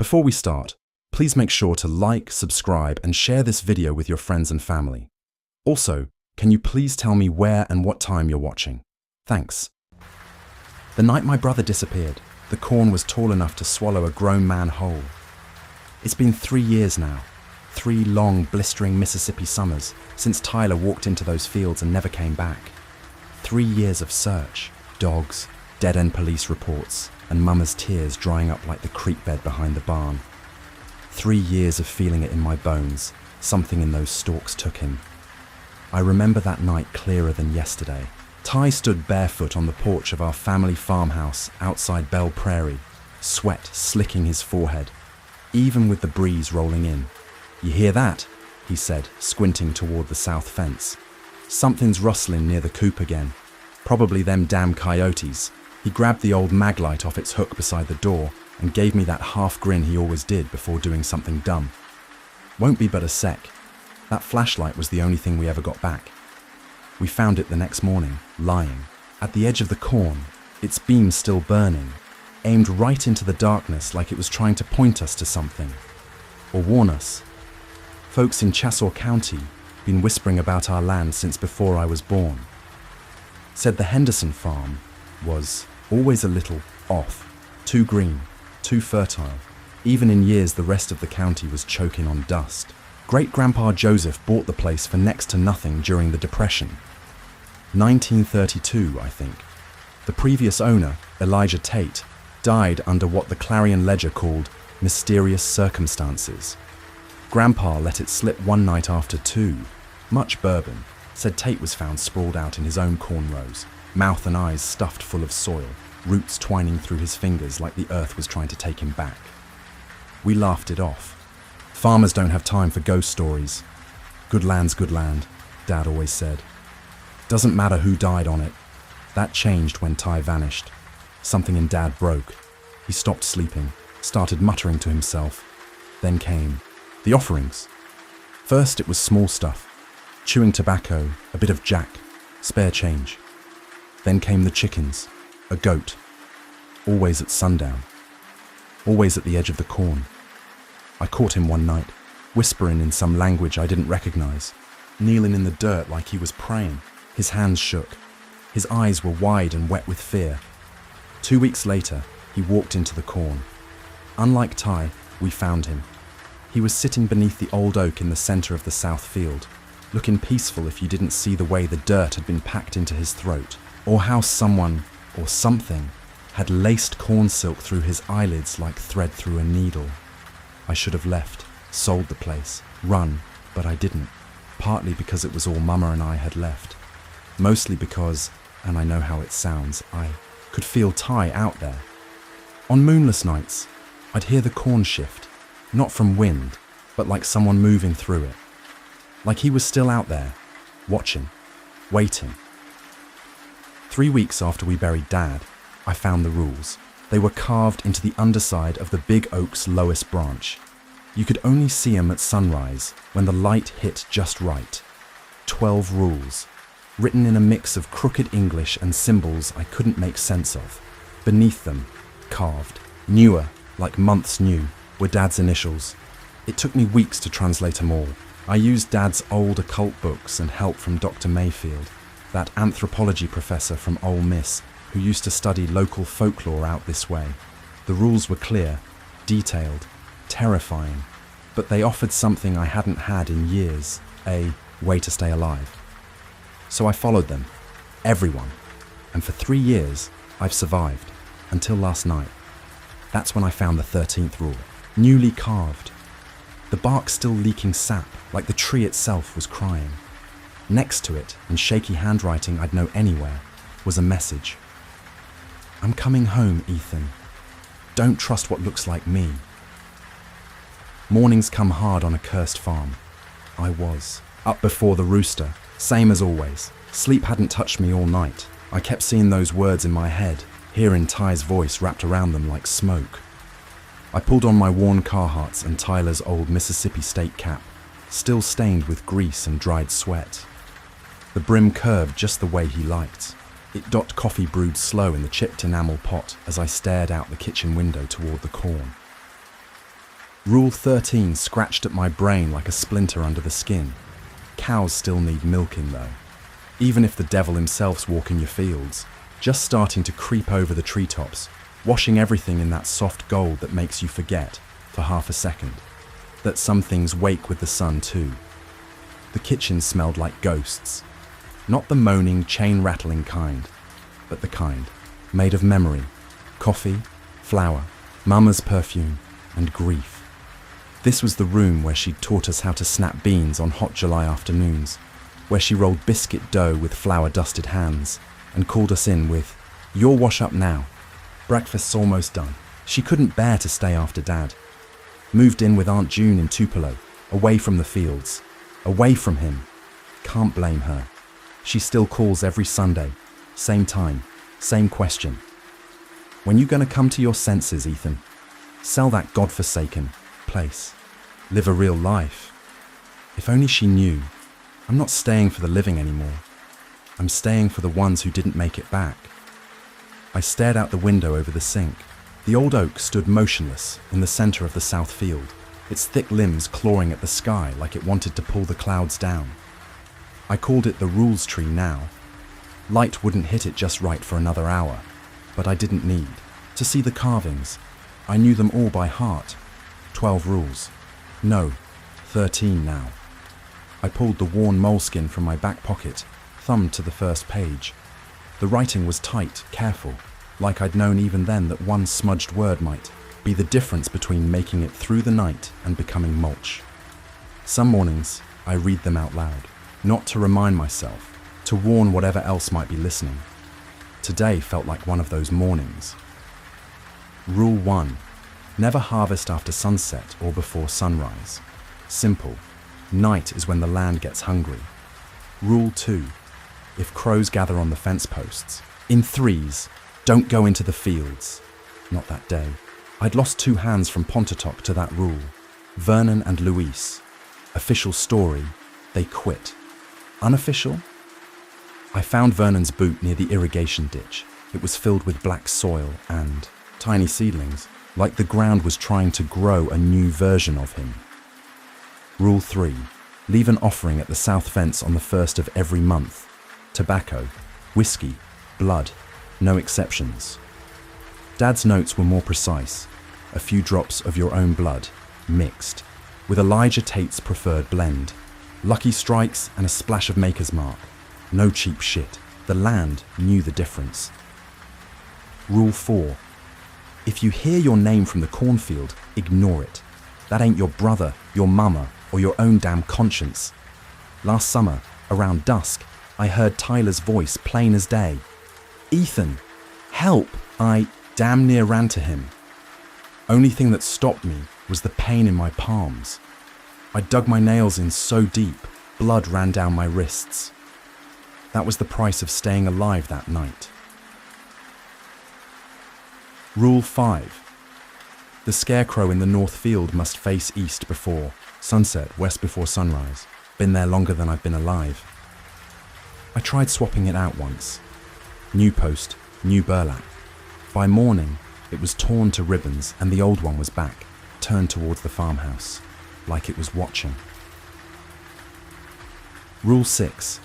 Before we start, please make sure to like, subscribe, and share this video with your friends and family. Also, can you please tell me where and what time you're watching? Thanks. The night my brother disappeared, the corn was tall enough to swallow a grown man whole. It's been 3 years now, 3 long, blistering Mississippi summers since Tyler walked into those fields and never came back. 3 years of search, dogs, dead-end police reports, and Mama's tears drying up like the creek bed behind the barn. 3 years of feeling it in my bones, something in those stalks took him. I remember that night clearer than yesterday. Ty stood barefoot on the porch of our family farmhouse outside Belle Prairie, sweat slicking his forehead, even with the breeze rolling in. "You hear that?" he said, squinting toward the south fence. "Something's rustling near the coop again. Probably them damn coyotes." He grabbed the old maglite off its hook beside the door and gave me that half grin he always did before doing something dumb. "Won't be but a sec." That flashlight was the only thing we ever got back. We found it the next morning, lying at the edge of the corn, its beam still burning, aimed right into the darkness like it was trying to point us to something, or warn us. Folks in Chassaw County been whispering about our land since before I was born. Said the Henderson farm was always a little off, too green, too fertile. Even in years the rest of the county was choking on dust. Great-grandpa Joseph bought the place for next to nothing during the Depression. 1932, I think. The previous owner, Elijah Tate, died under what the Clarion Ledger called mysterious circumstances. Grandpa let it slip one night after 2, much bourbon, said Tate was found sprawled out in his own cornrows, mouth and eyes stuffed full of soil, roots twining through his fingers like the earth was trying to take him back. We laughed it off. Farmers don't have time for ghost stories. Good land's good land, Dad always said. Doesn't matter who died on it. That changed when Ty vanished. Something in Dad broke. He stopped sleeping, started muttering to himself. Then came the offerings. First it was small stuff. Chewing tobacco, a bit of jack, spare change. Then came the chickens, a goat. Always at sundown. Always at the edge of the corn. I caught him one night, whispering in some language I didn't recognize, kneeling in the dirt like he was praying. His hands shook. His eyes were wide and wet with fear. 2 weeks later, he walked into the corn. Unlike Ty, we found him. He was sitting beneath the old oak in the center of the south field, looking peaceful if you didn't see the way the dirt had been packed into his throat, or how someone, or something, had laced corn silk through his eyelids like thread through a needle. I should have left, sold the place, run, but I didn't, partly because it was all Mama and I had left. Mostly because, and I know how it sounds, I could feel Ty out there. On moonless nights, I'd hear the corn shift, not from wind, but like someone moving through it. Like he was still out there, watching, waiting. 3 weeks after we buried Dad, I found the rules. They were carved into the underside of the big oak's lowest branch. You could only see them at sunrise, when the light hit just right. 12 rules, written in a mix of crooked English and symbols I couldn't make sense of. Beneath them, carved, newer, like months new, were Dad's initials. It took me weeks to translate them all. I used Dad's old occult books and help from Dr. Mayfield, that anthropology professor from Ole Miss, who used to study local folklore out this way. The rules were clear, detailed, terrifying, but they offered something I hadn't had in years, a way to stay alive. So I followed them, everyone, and for 3 years I've survived, until last night. That's when I found the 13th rule, newly carved. The bark still leaking sap, like the tree itself was crying. Next to it, in shaky handwriting I'd know anywhere, was a message. "I'm coming home, Ethan. Don't trust what looks like me." Mornings come hard on a cursed farm. I was up before the rooster, same as always. Sleep hadn't touched me all night. I kept seeing those words in my head, hearing Ty's voice wrapped around them like smoke. I pulled on my worn Carhartts and Tyler's old Mississippi State cap, still stained with grease and dried sweat. The brim curved just the way he liked. It dot coffee brewed slow in the chipped enamel pot as I stared out the kitchen window toward the corn. Rule 13 scratched at my brain like a splinter under the skin. Cows still need milking though. Even if the devil himself's walking your fields, just starting to creep over the treetops, washing everything in that soft gold that makes you forget, for half a second, that some things wake with the sun too. The kitchen smelled like ghosts. Not the moaning, chain-rattling kind, but the kind made of memory, coffee, flour, Mama's perfume, and grief. This was the room where she'd taught us how to snap beans on hot July afternoons, where she rolled biscuit dough with flour-dusted hands and called us in with, "You'll wash up now. Breakfast's almost done." She couldn't bear to stay after Dad. Moved in with Aunt June in Tupelo, away from the fields, away from him. Can't blame her. She still calls every Sunday, same time, same question. When you gonna come to your senses, Ethan? Sell that godforsaken place. Live a real life. If only she knew. I'm not staying for the living anymore. I'm staying for the ones who didn't make it back. I stared out the window over the sink. The old oak stood motionless in the center of the south field, its thick limbs clawing at the sky like it wanted to pull the clouds down. I called it the rules tree now. Light wouldn't hit it just right for another hour, but I didn't need to see the carvings. I knew them all by heart. 12 rules. No, 13 now. I pulled the worn moleskin from my back pocket, thumbed to the first page. The writing was tight, careful, like I'd known even then that one smudged word might be the difference between making it through the night and becoming mulch. Some mornings, I read them out loud, not to remind myself, to warn whatever else might be listening. Today felt like one of those mornings. Rule 1. Never harvest after sunset or before sunrise. Simple. Night is when the land gets hungry. Rule 2. If crows gather on the fence posts, in threes, don't go into the fields. Not that day. I'd lost 2 hands from Pontotoc to that rule. Vernon and Luis. Official story, they quit. Unofficial? I found Vernon's boot near the irrigation ditch. It was filled with black soil and tiny seedlings, like the ground was trying to grow a new version of him. Rule 3. Leave an offering at the south fence on the 1st of every month. Tobacco, whiskey, blood, no exceptions. Dad's notes were more precise. A few drops of your own blood, mixed, with Elijah Tate's preferred blend. Lucky strikes and a splash of Maker's Mark. No cheap shit. The land knew the difference. Rule 4. If you hear your name from the cornfield, ignore it. That ain't your brother, your mama, or your own damn conscience. Last summer, around dusk, I heard Tyler's voice plain as day. "Ethan, help!" I damn near ran to him. Only thing that stopped me was the pain in my palms. I dug my nails in so deep, blood ran down my wrists. That was the price of staying alive that night. Rule 5. The scarecrow in the north field must face east before sunset, west before sunrise. Been there longer than I've been alive. I tried swapping it out once. New post, new burlap. By morning, it was torn to ribbons and the old one was back, turned towards the farmhouse, like it was watching. Rule 6.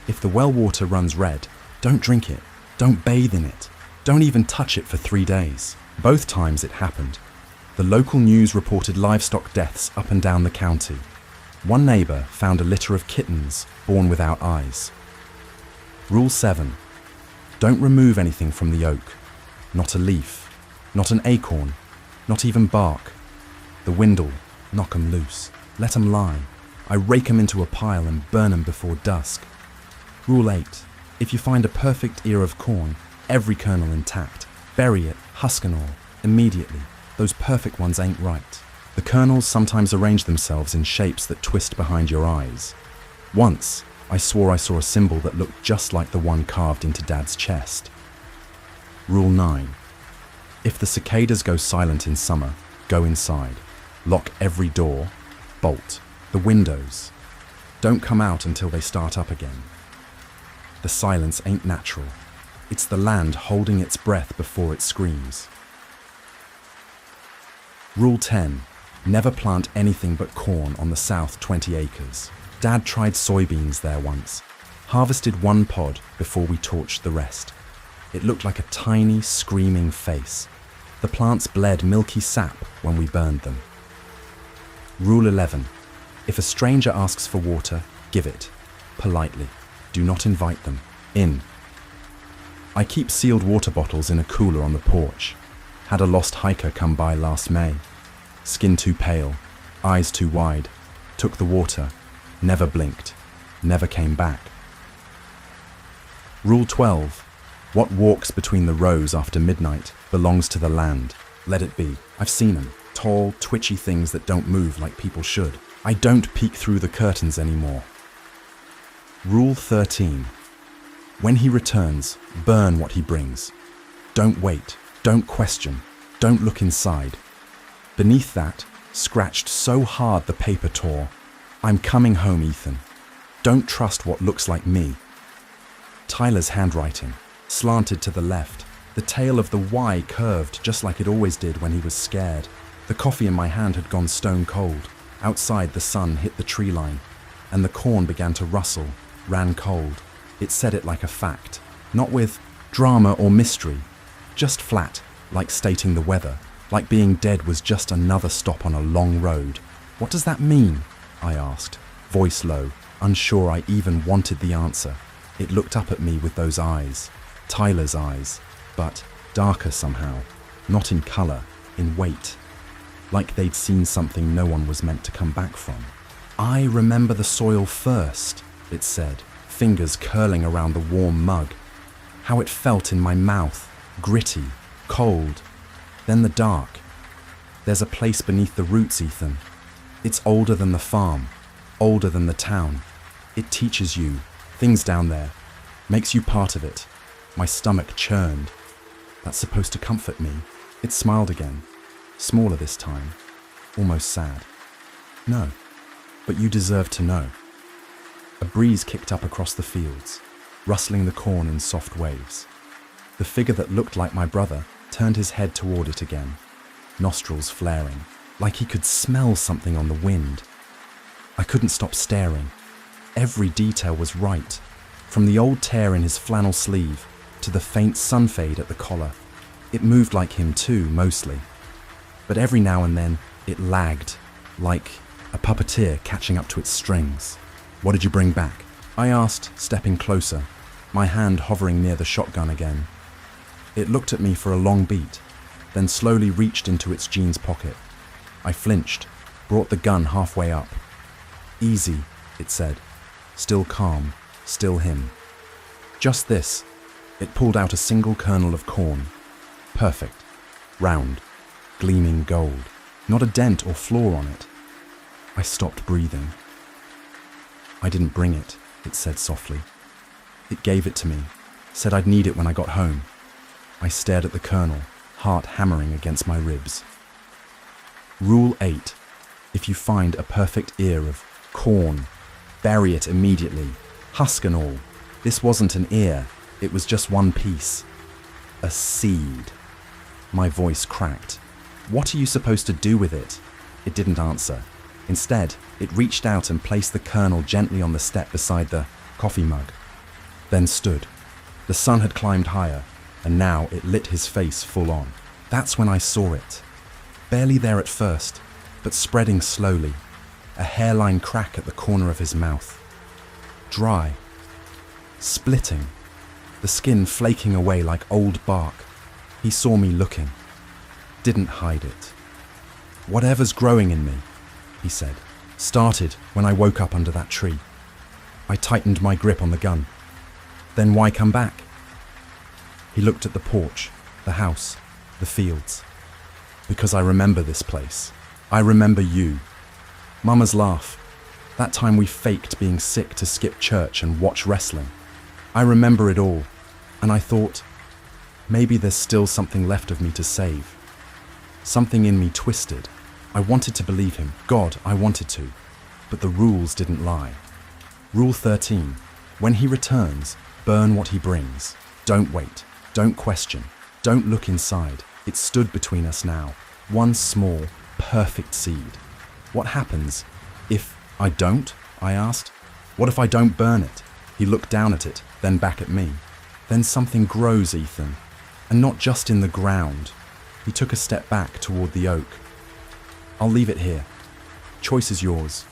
If the well water runs red, don't drink it, don't bathe in it, don't even touch it for 3 days. Both times it happened. The local news reported livestock deaths up and down the county. One neighbour found a litter of kittens born without eyes. Rule 7. Don't remove anything from the oak. Not a leaf, not an acorn, not even bark. The windle, knock 'em loose, let 'em lie. I rake 'em into a pile and burn 'em before dusk. Rule 8. If you find a perfect ear of corn, every kernel intact, bury it, husk and all, immediately. Those perfect ones ain't right. The kernels sometimes arrange themselves in shapes that twist behind your eyes. Once, I swore I saw a symbol that looked just like the one carved into Dad's chest. Rule 9. If the cicadas go silent in summer, go inside. Lock every door, bolt the windows. Don't come out until they start up again. The silence ain't natural. It's the land holding its breath before it screams. Rule 10. Never plant anything but corn on the south 20 acres. Dad tried soybeans there once. Harvested one pod before we torched the rest. It looked like a tiny, screaming face. The plants bled milky sap when we burned them. Rule 11. If a stranger asks for water, give it. Politely. Do not invite them in. I keep sealed water bottles in a cooler on the porch. Had a lost hiker come by last May. Skin too pale, eyes too wide. Took the water, never blinked, never came back. Rule 12. What walks between the rows after midnight belongs to the land. Let it be. I've seen them. Tall, twitchy things that don't move like people should. I don't peek through the curtains anymore. Rule 13. When he returns, burn what he brings. Don't wait. Don't question. Don't look inside. Beneath that, scratched so hard the paper tore. I'm coming home, Ethan. Don't trust what looks like me. Tyler's handwriting, slanted to the left. The tail of the Y curved just like it always did when he was scared. The coffee in my hand had gone stone cold. Outside, the sun hit the tree line, and the corn began to rustle, ran cold. It said it like a fact, not with drama or mystery, just flat, like stating the weather, like being dead was just another stop on a long road. What does that mean? I asked, voice low, unsure I even wanted the answer. It looked up at me with those eyes, Tyler's eyes, but darker somehow, not in colour, in weight, like they'd seen something no one was meant to come back from. I remember the soil first, it said, fingers curling around the warm mug. How it felt in my mouth, gritty, cold. Then the dark. There's a place beneath the roots, Ethan. It's older than the farm, older than the town. It teaches you things down there, makes you part of it. My stomach churned. That's supposed to comfort me. It smiled again, smaller this time, almost sad. No, but you deserve to know. A breeze kicked up across the fields, rustling the corn in soft waves. The figure that looked like my brother turned his head toward it again, nostrils flaring, like he could smell something on the wind. I couldn't stop staring. Every detail was right, from the old tear in his flannel sleeve to the faint sun fade at the collar. It moved like him too, mostly. But every now and then, it lagged, like a puppeteer catching up to its strings. What did you bring back? I asked, stepping closer, my hand hovering near the shotgun again. It looked at me for a long beat, then slowly reached into its jeans pocket. I flinched, brought the gun halfway up. Easy, it said, still calm, still him. Just this. It pulled out a single kernel of corn. Perfect, round, gleaming gold. Not a dent or flaw on it. I stopped breathing. I didn't bring it, it said softly. It gave it to me, said I'd need it when I got home. I stared at the kernel, heart hammering against my ribs. Rule 8. If you find a perfect ear of corn, bury it immediately, husk and all. This wasn't an ear, it was just one piece. A seed. My voice cracked. What are you supposed to do with it? It didn't answer. Instead, it reached out and placed the kernel gently on the step beside the coffee mug. Then stood. The sun had climbed higher, and now it lit his face full on. That's when I saw it. Barely there at first, but spreading slowly. A hairline crack at the corner of his mouth. Dry. Splitting. The skin flaking away like old bark. He saw me looking. Didn't hide it. Whatever's growing in me, he said, started when I woke up under that tree. I tightened my grip on the gun. Then why come back? He looked at the porch, the house, the fields. Because I remember this place. I remember you. Mama's laugh. That time we faked being sick to skip church and watch wrestling. I remember it all, and I thought, maybe there's still something left of me to save. Something in me twisted. I wanted to believe him. God, I wanted to. But the rules didn't lie. Rule 13. When he returns, burn what he brings. Don't wait. Don't question. Don't look inside. It stood between us now. One small, perfect seed. What happens if I don't? I asked. What if I don't burn it? He looked down at it, then back at me. Then something grows, Ethan, and not just in the ground. He took a step back toward the oak. I'll leave it here. Choice is yours.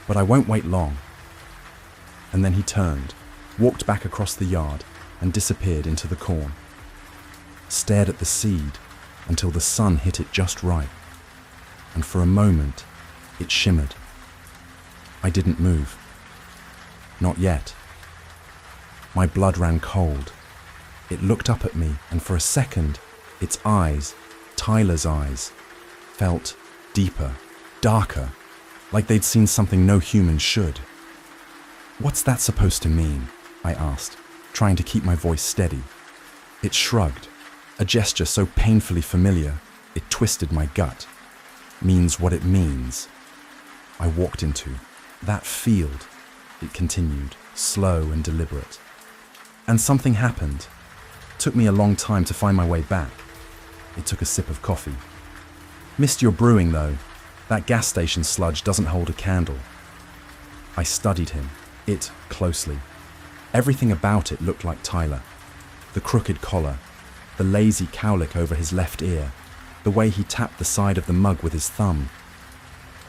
But I won't wait long. And then he turned, walked back across the yard, and disappeared into the corn. Stared at the seed until the sun hit it just right, and for a moment it shimmered. I didn't move. Not yet. My blood ran cold. It looked up at me, and for a second, its eyes, Tyler's eyes, felt deeper, darker, like they'd seen something no human should. What's that supposed to mean? I asked, trying to keep my voice steady. It shrugged, a gesture so painfully familiar, it twisted my gut. Means what it means. I walked into that field, it continued, slow and deliberate. And something happened. Took me a long time to find my way back. It took a sip of coffee. Missed your brewing, though. That gas station sludge doesn't hold a candle. I studied him, it, closely. Everything about it looked like Tyler. The crooked collar, the lazy cowlick over his left ear, the way he tapped the side of the mug with his thumb.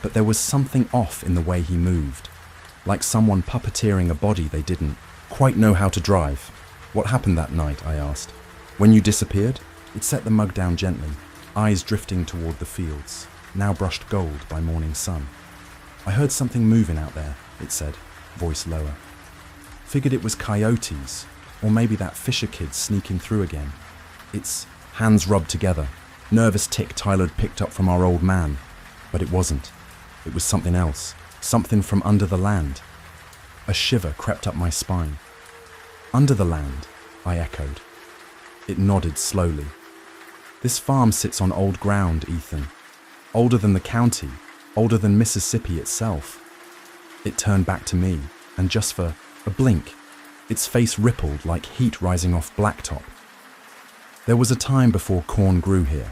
But there was something off in the way he moved, like someone puppeteering a body they didn't quite know how to drive. What happened that night? I asked. When you disappeared? It set the mug down gently, eyes drifting toward the fields, now brushed gold by morning sun. I heard something moving out there, it said, voice lower. Figured it was coyotes, or maybe that Fisher kid sneaking through again. Its hands rubbed together, nervous tick Tyler'd picked up from our old man. But it wasn't. It was something else, something from under the land. A shiver crept up my spine. Under the land, I echoed. It nodded slowly. This farm sits on old ground, Ethan. Older than the county, older than Mississippi itself. It turned back to me, and just for a blink, its face rippled like heat rising off blacktop. There was a time before corn grew here,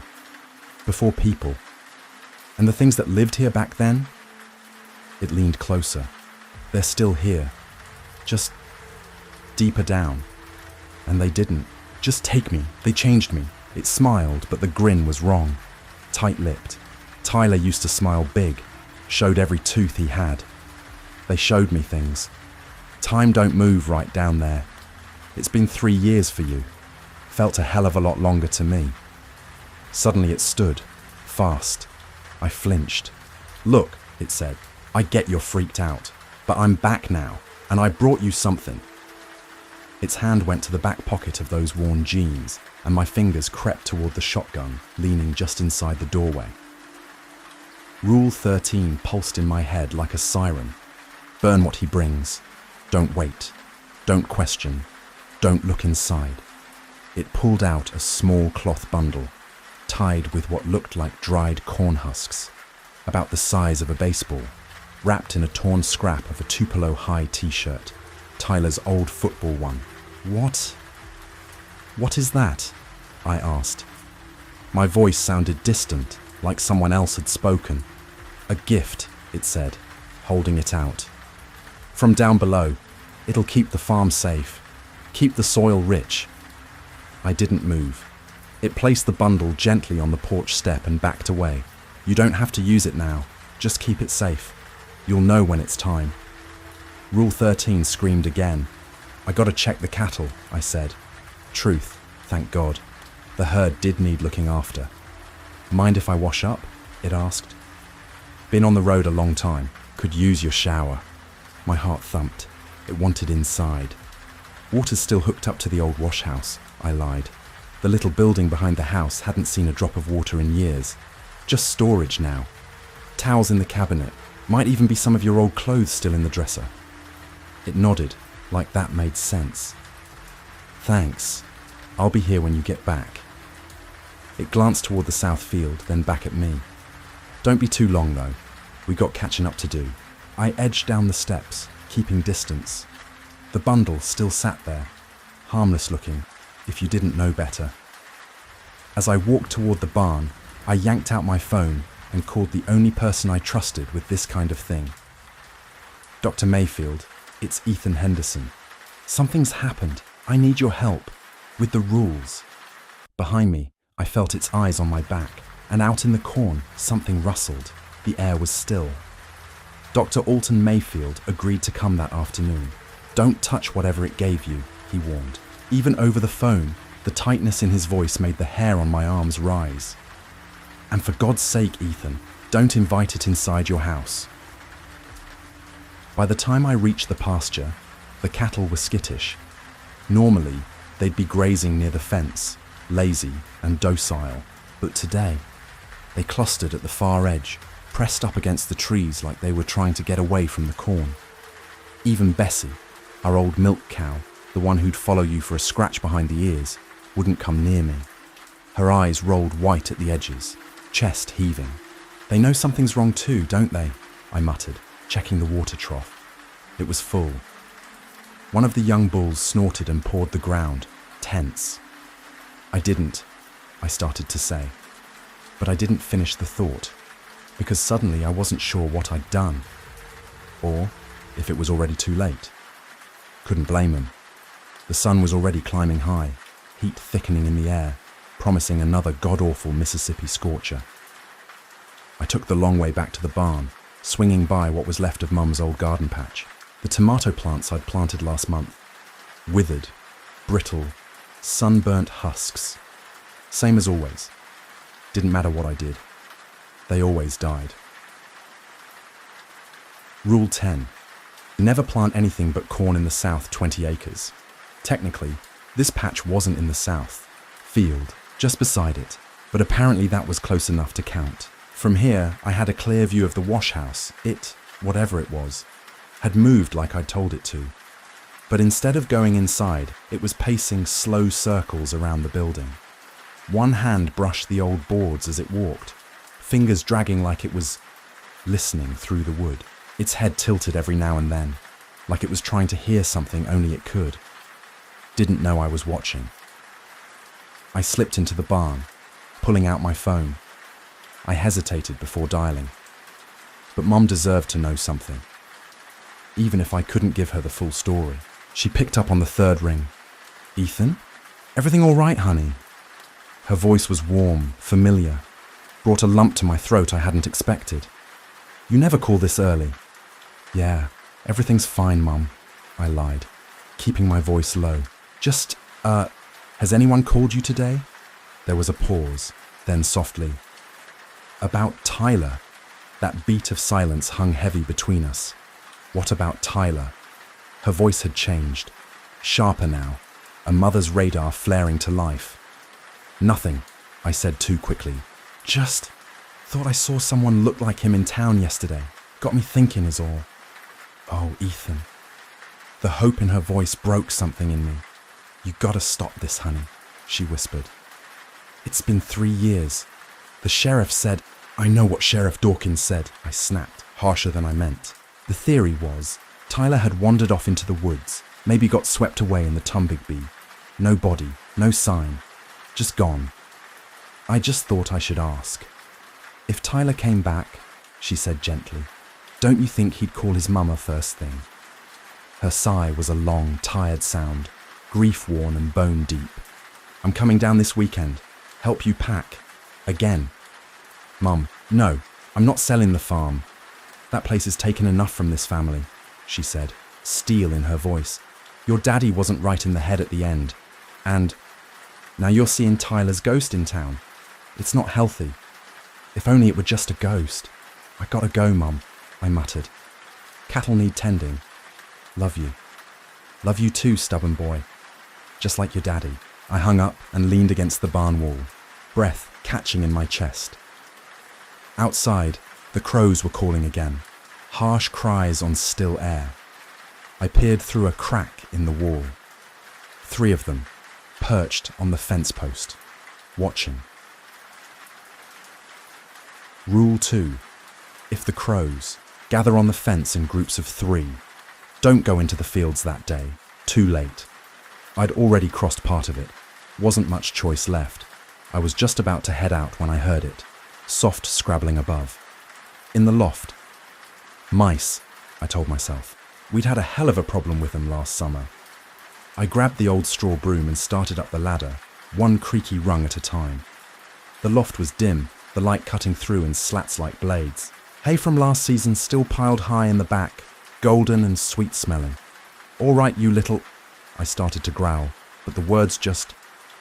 before people. And the things that lived here back then? It leaned closer. They're still here, just deeper down. And they didn't just take me, they changed me. It smiled, but the grin was wrong. Tight-lipped. Tyler used to smile big, showed every tooth he had. They showed me things. Time don't move right down there. It's been 3 years for you. Felt a hell of a lot longer to me. Suddenly it stood, fast. I flinched. Look, it said, I get you're freaked out, but I'm back now, and I brought you something. Its hand went to the back pocket of those worn jeans, and my fingers crept toward the shotgun, leaning just inside the doorway. Rule 13 pulsed in my head like a siren. Burn what he brings. Don't wait. Don't question. Don't look inside. It pulled out a small cloth bundle, tied with what looked like dried corn husks, about the size of a baseball, wrapped in a torn scrap of a Tupelo High t-shirt, Tyler's old football one. What is that? I asked. My voice sounded distant, like someone else had spoken. A gift, it said, holding it out. From down below, it'll keep the farm safe, keep the soil rich. I didn't move. It placed the bundle gently on the porch step and backed away. You don't have to use it now, just keep it safe. You'll know when it's time. Rule 13 screamed again. I gotta check the cattle, I said. Truth, thank God. The herd did need looking after. Mind if I wash up? It asked. Been on the road a long time. Could use your shower. My heart thumped. It wanted inside. Water's still hooked up to the old wash house, I lied. The little building behind the house hadn't seen a drop of water in years. Just storage now. Towels in the cabinet. Might even be some of your old clothes still in the dresser. It nodded, like that made sense. Thanks. I'll be here when you get back. It glanced toward the south field, then back at me. Don't be too long, though. We got catching up to do. I edged down the steps, keeping distance. The bundle still sat there, harmless looking, if you didn't know better. As I walked toward the barn, I yanked out my phone, and called the only person I trusted with this kind of thing. Dr. Mayfield, it's Ethan Henderson. Something's happened. I need your help. With the rules. Behind me, I felt its eyes on my back, and out in the corn, something rustled. The air was still. Dr. Alton Mayfield agreed to come that afternoon. Don't touch whatever it gave you, he warned. Even over the phone, the tightness in his voice made the hair on my arms rise. And for God's sake, Ethan, don't invite it inside your house. By the time I reached the pasture, the cattle were skittish. Normally, they'd be grazing near the fence, lazy and docile, but today, they clustered at the far edge, pressed up against the trees like they were trying to get away from the corn. Even Bessie, our old milk cow, the one who'd follow you for a scratch behind the ears, wouldn't come near me. Her eyes rolled white at the edges, chest heaving. They know something's wrong too, don't they? I muttered, checking the water trough. It was full. One of the young bulls snorted and pawed the ground, tense. I started to say. But I didn't finish the thought, because suddenly I wasn't sure what I'd done, or if it was already too late. Couldn't blame him. The sun was already climbing high, heat thickening in the air, promising another god-awful Mississippi scorcher. I took the long way back to the barn, swinging by what was left of Mum's old garden patch. The tomato plants I'd planted last month. Withered, brittle, sunburnt husks. Same as always. Didn't matter what I did. They always died. Rule 10. Never plant anything but corn in the south 20 acres. Technically, this patch wasn't in the south. Field, just beside it. But apparently that was close enough to count. From here, I had a clear view of the wash house. It, whatever it was, had moved like I'd told it to. But instead of going inside, it was pacing slow circles around the building. One hand brushed the old boards as it walked, fingers dragging like it was listening through the wood. Its head tilted every now and then, like it was trying to hear something only it could. Didn't know I was watching. I slipped into the barn, pulling out my phone. I hesitated before dialing. But Mum deserved to know something. Even if I couldn't give her the full story. She picked up on the third ring. Ethan? Everything all right, honey? Her voice was warm, familiar, brought a lump to my throat I hadn't expected. You never call this early. Yeah, everything's fine, Mum, I lied, keeping my voice low. Just, has anyone called you today? There was a pause, then softly. About Tyler. That beat of silence hung heavy between us. What about Tyler? Her voice had changed, sharper now, a mother's radar flaring to life. Nothing, I said too quickly. Just thought I saw someone look like him in town yesterday. Got me thinking is all. Oh, Ethan. The hope in her voice broke something in me. You gotta stop this, honey, she whispered. It's been 3 years. The sheriff said, I know what Sheriff Dawkins said, I snapped, harsher than I meant. The theory was, Tyler had wandered off into the woods, maybe got swept away in the Tombigbee. No body, no sign, just gone. I just thought I should ask. If Tyler came back, she said gently, don't you think he'd call his mama first thing? Her sigh was a long, tired sound, grief-worn and bone-deep. I'm coming down this weekend. Help you pack. Again. Mum, no, I'm not selling the farm. That place has taken enough from this family, she said, steel in her voice. Your daddy wasn't right in the head at the end. And now you're seeing Tyler's ghost in town. It's not healthy. If only it were just a ghost. I gotta go, Mum, I muttered. Cattle need tending. Love you. Love you too, stubborn boy. Just like your daddy. I hung up and leaned against the barn wall, breath catching in my chest. Outside, the crows were calling again, harsh cries on still air. I peered through a crack in the wall. 3 of them, perched on the fence post, watching. Rule 2. If the crows, gather on the fence in groups of 3. Don't go into the fields that day, too late. I'd already crossed part of it, wasn't much choice left. I was just about to head out when I heard it. soft scrabbling above. In the loft. Mice, I told myself. We'd had a hell of a problem with them last summer. I grabbed the old straw broom and started up the ladder, one creaky rung at a time. The loft was dim, the light cutting through in slats like blades. Hay from last season still piled high in the back, golden and sweet-smelling. "All right, you little—" I started to growl, but the words just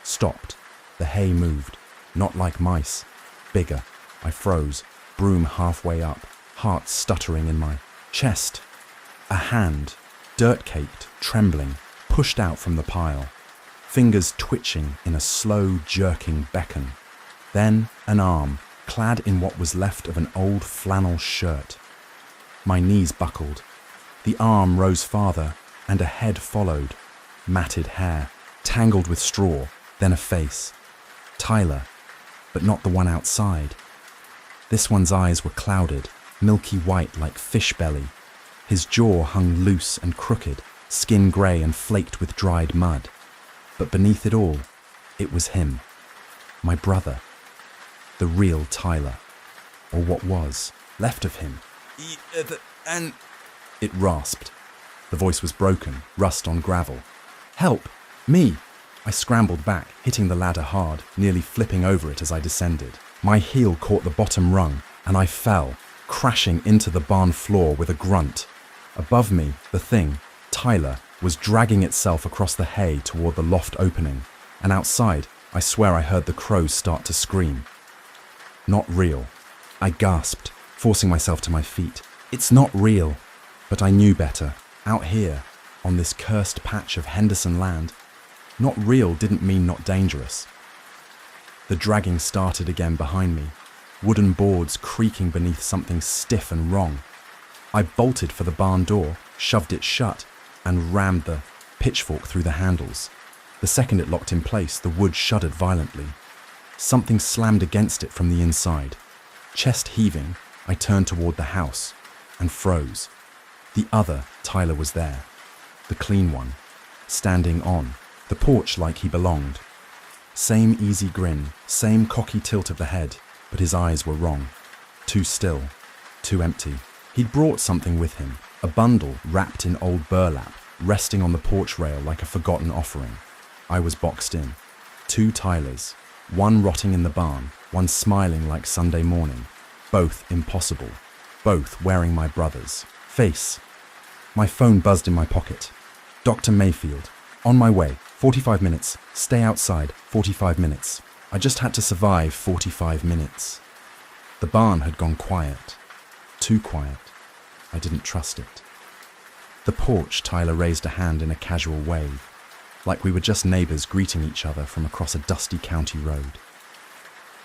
stopped. The hay moved, not like mice, bigger. I froze, broom halfway up, heart stuttering in my chest. A hand, dirt-caked, trembling, pushed out from the pile, fingers twitching in a slow, jerking beckon. Then an arm, clad in what was left of an old flannel shirt. My knees buckled. The arm rose farther, and a head followed. Matted hair, tangled with straw, then a face. Tyler, but not the one outside. This one's eyes were clouded, milky white like fish belly. His jaw hung loose and crooked, skin grey and flaked with dried mud. But beneath it all, it was him. My brother. The real Tyler. Or what was left of him. And it rasped. The voice was broken, rust on gravel. "Help! Me!" I scrambled back, hitting the ladder hard, nearly flipping over it as I descended. My heel caught the bottom rung, and I fell, crashing into the barn floor with a grunt. Above me, the thing, Tyler, was dragging itself across the hay toward the loft opening, and outside, I swear I heard the crows start to scream. Not real. I gasped, forcing myself to my feet. It's not real. But I knew better. Out here, on this cursed patch of Henderson land, not real didn't mean not dangerous. The dragging started again behind me, wooden boards creaking beneath something stiff and wrong. I bolted for the barn door, shoved it shut, and rammed the pitchfork through the handles. The second it locked in place, the wood shuddered violently. Something slammed against it from the inside. Chest heaving, I turned toward the house and froze. The other Tyler was there, the clean one, standing on the porch like he belonged. Same easy grin, same cocky tilt of the head, but his eyes were wrong. Too still, too empty. He'd brought something with him, a bundle wrapped in old burlap, resting on the porch rail like a forgotten offering. I was boxed in. 2 Tylers, one rotting in the barn, one smiling like Sunday morning. Both impossible, both wearing my brother's face. My phone buzzed in my pocket. Dr. Mayfield, on my way, 45 minutes, stay outside, 45 minutes. I just had to survive 45 minutes. The barn had gone quiet, too quiet. I didn't trust it. The porch, Tyler raised a hand in a casual wave, like we were just neighbours greeting each other from across a dusty county road.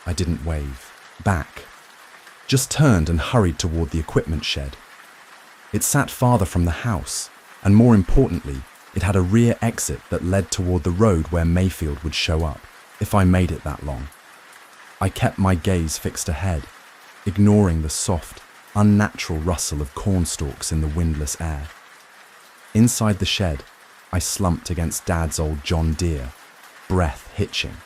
I didn't wave back, just turned and hurried toward the equipment shed. It sat farther from the house, and more importantly, it had a rear exit that led toward the road where Mayfield would show up, if I made it that long. I kept my gaze fixed ahead, ignoring the soft, unnatural rustle of corn stalks in the windless air. Inside the shed, I slumped against Dad's old John Deere, breath hitching.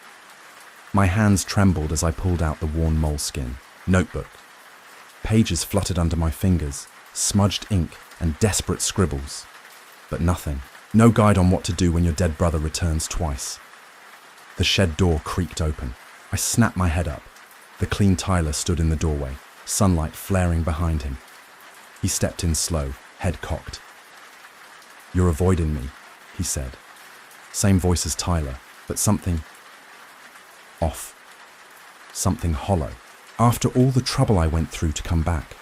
My hands trembled as I pulled out the worn moleskin notebook. Pages fluttered under my fingers, smudged ink and desperate scribbles. But nothing. No guide on what to do when your dead brother returns twice. The shed door creaked open. I snapped my head up. The clean Tyler stood in the doorway, sunlight flaring behind him. He stepped in slow, head cocked. "You're avoiding me," he said. Same voice as Tyler, but something off. Something hollow. After all the trouble I went through to come back.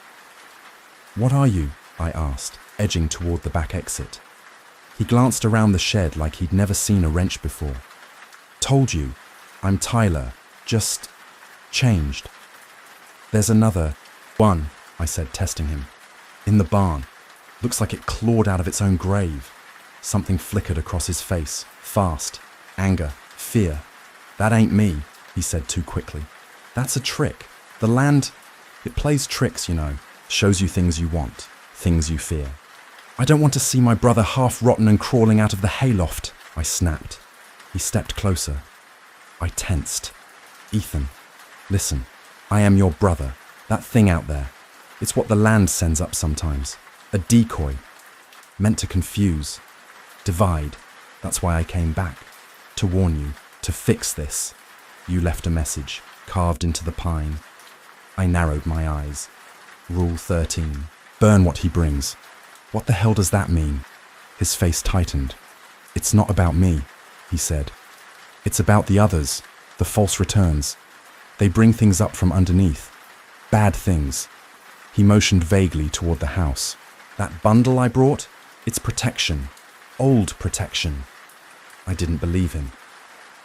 "What are you?" I asked, edging toward the back exit. He glanced around the shed like he'd never seen a wrench before. "Told you, I'm Tyler, just changed." "There's another one," I said, testing him. "In the barn. Looks like it clawed out of its own grave." Something flickered across his face, fast. Anger, fear. "That ain't me," he said too quickly. "That's a trick. The land, it plays tricks, you know. Shows you things you want, things you fear." "I don't want to see my brother half rotten and crawling out of the hayloft," I snapped. He stepped closer. I tensed. "Ethan, listen, I am your brother. That thing out there. It's what the land sends up sometimes. A decoy. Meant to confuse. Divide. That's why I came back. To warn you. To fix this. You left a message, carved into the pine. I narrowed my eyes. Rule 13. Burn what he brings. What the hell does that mean? His face tightened. It's not about me, he said. It's about the others, the false returns. They bring things up from underneath. Bad things. He motioned vaguely toward the house. That bundle I brought? It's protection. Old protection. I didn't believe him.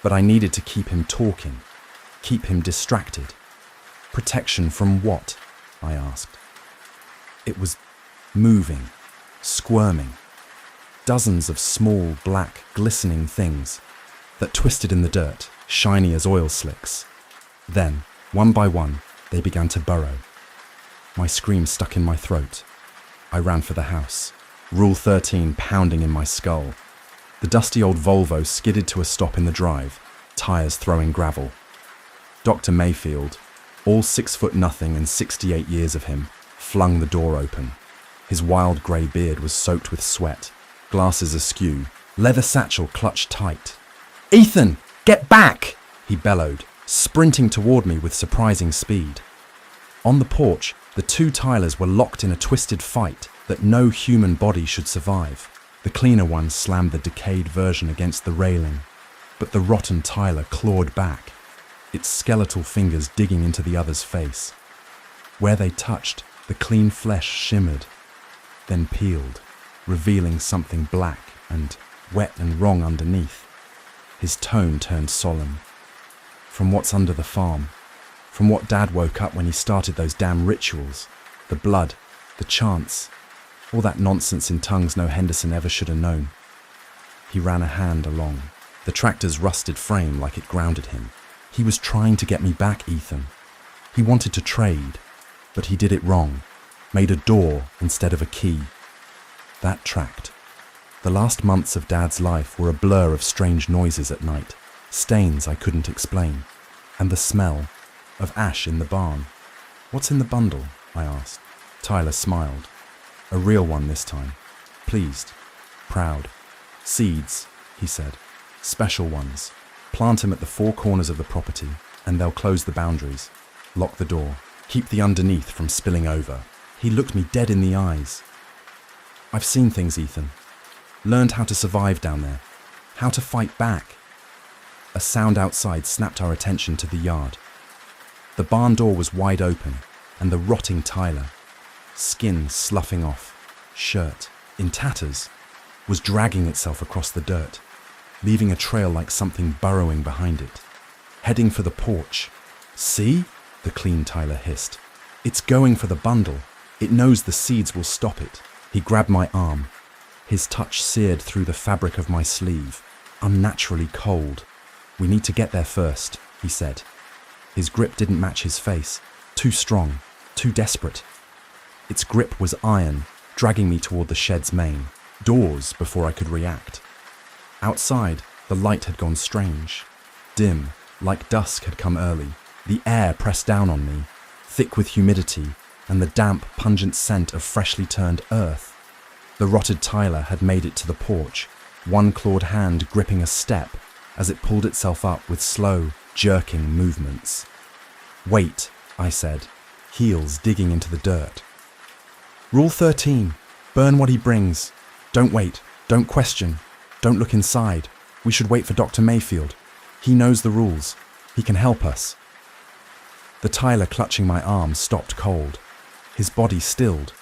But I needed to keep him talking. Keep him distracted. Protection from what? I asked. It was moving, squirming. Dozens of small, black, glistening things that twisted in the dirt, shiny as oil slicks. Then, one by one, they began to burrow. My scream stuck in my throat. I ran for the house, Rule 13 pounding in my skull. The dusty old Volvo skidded to a stop in the drive, tires throwing gravel. Dr. Mayfield, all 6'0" and 68 years of him, flung the door open. His wild grey beard was soaked with sweat, glasses askew, leather satchel clutched tight. "Ethan, get back!" he bellowed, sprinting toward me with surprising speed. On the porch, the two Tylers were locked in a twisted fight that no human body should survive. The cleaner one slammed the decayed version against the railing, but the rotten Tyler clawed back, its skeletal fingers digging into the other's face. Where they touched, the clean flesh shimmered, then peeled, revealing something black and wet and wrong underneath. His tone turned solemn. From what's under the farm, from what Dad woke up when he started those damn rituals, the blood, the chants, all that nonsense in tongues no Henderson ever should have known. He ran a hand along, the tractor's rusted frame like it grounded him. He was trying to get me back, Ethan. He wanted to trade, but he did it wrong, made a door instead of a key. That tracked. The last months of Dad's life were a blur of strange noises at night, stains I couldn't explain, and the smell of ash in the barn. "What's in the bundle?" I asked. Tyler smiled. A real one this time. Pleased. Proud. "Seeds," he said. "Special ones. Plant them at the four corners of the property, and they'll close the boundaries. Lock the door. Keep the underneath from spilling over." He looked me dead in the eyes. "I've seen things, Ethan. Learned how to survive down there. How to fight back." A sound outside snapped our attention to the yard. The barn door was wide open, and the rotting Tyler, skin sloughing off, shirt in tatters, was dragging itself across the dirt, leaving a trail like something burrowing behind it. Heading for the porch. "See?" the clean Tyler hissed. "It's going for the bundle. It knows the seeds will stop it." He grabbed my arm. His touch seared through the fabric of my sleeve, unnaturally cold. "We need to get there first," he said. His grip didn't match his face. Too strong, too desperate. Its grip was iron, dragging me toward the shed's main doors before I could react. Outside, the light had gone strange. Dim, like dusk had come early. The air pressed down on me, thick with humidity and the damp, pungent scent of freshly turned earth. The rotted Tyler had made it to the porch, one clawed hand gripping a step as it pulled itself up with slow, jerking movements. "Wait," I said, heels digging into the dirt. "Rule 13, burn what he brings. Don't wait, don't question, don't look inside. We should wait for Dr. Mayfield. He knows the rules. He can help us." The Tyler clutching my arm stopped cold. His body stilled,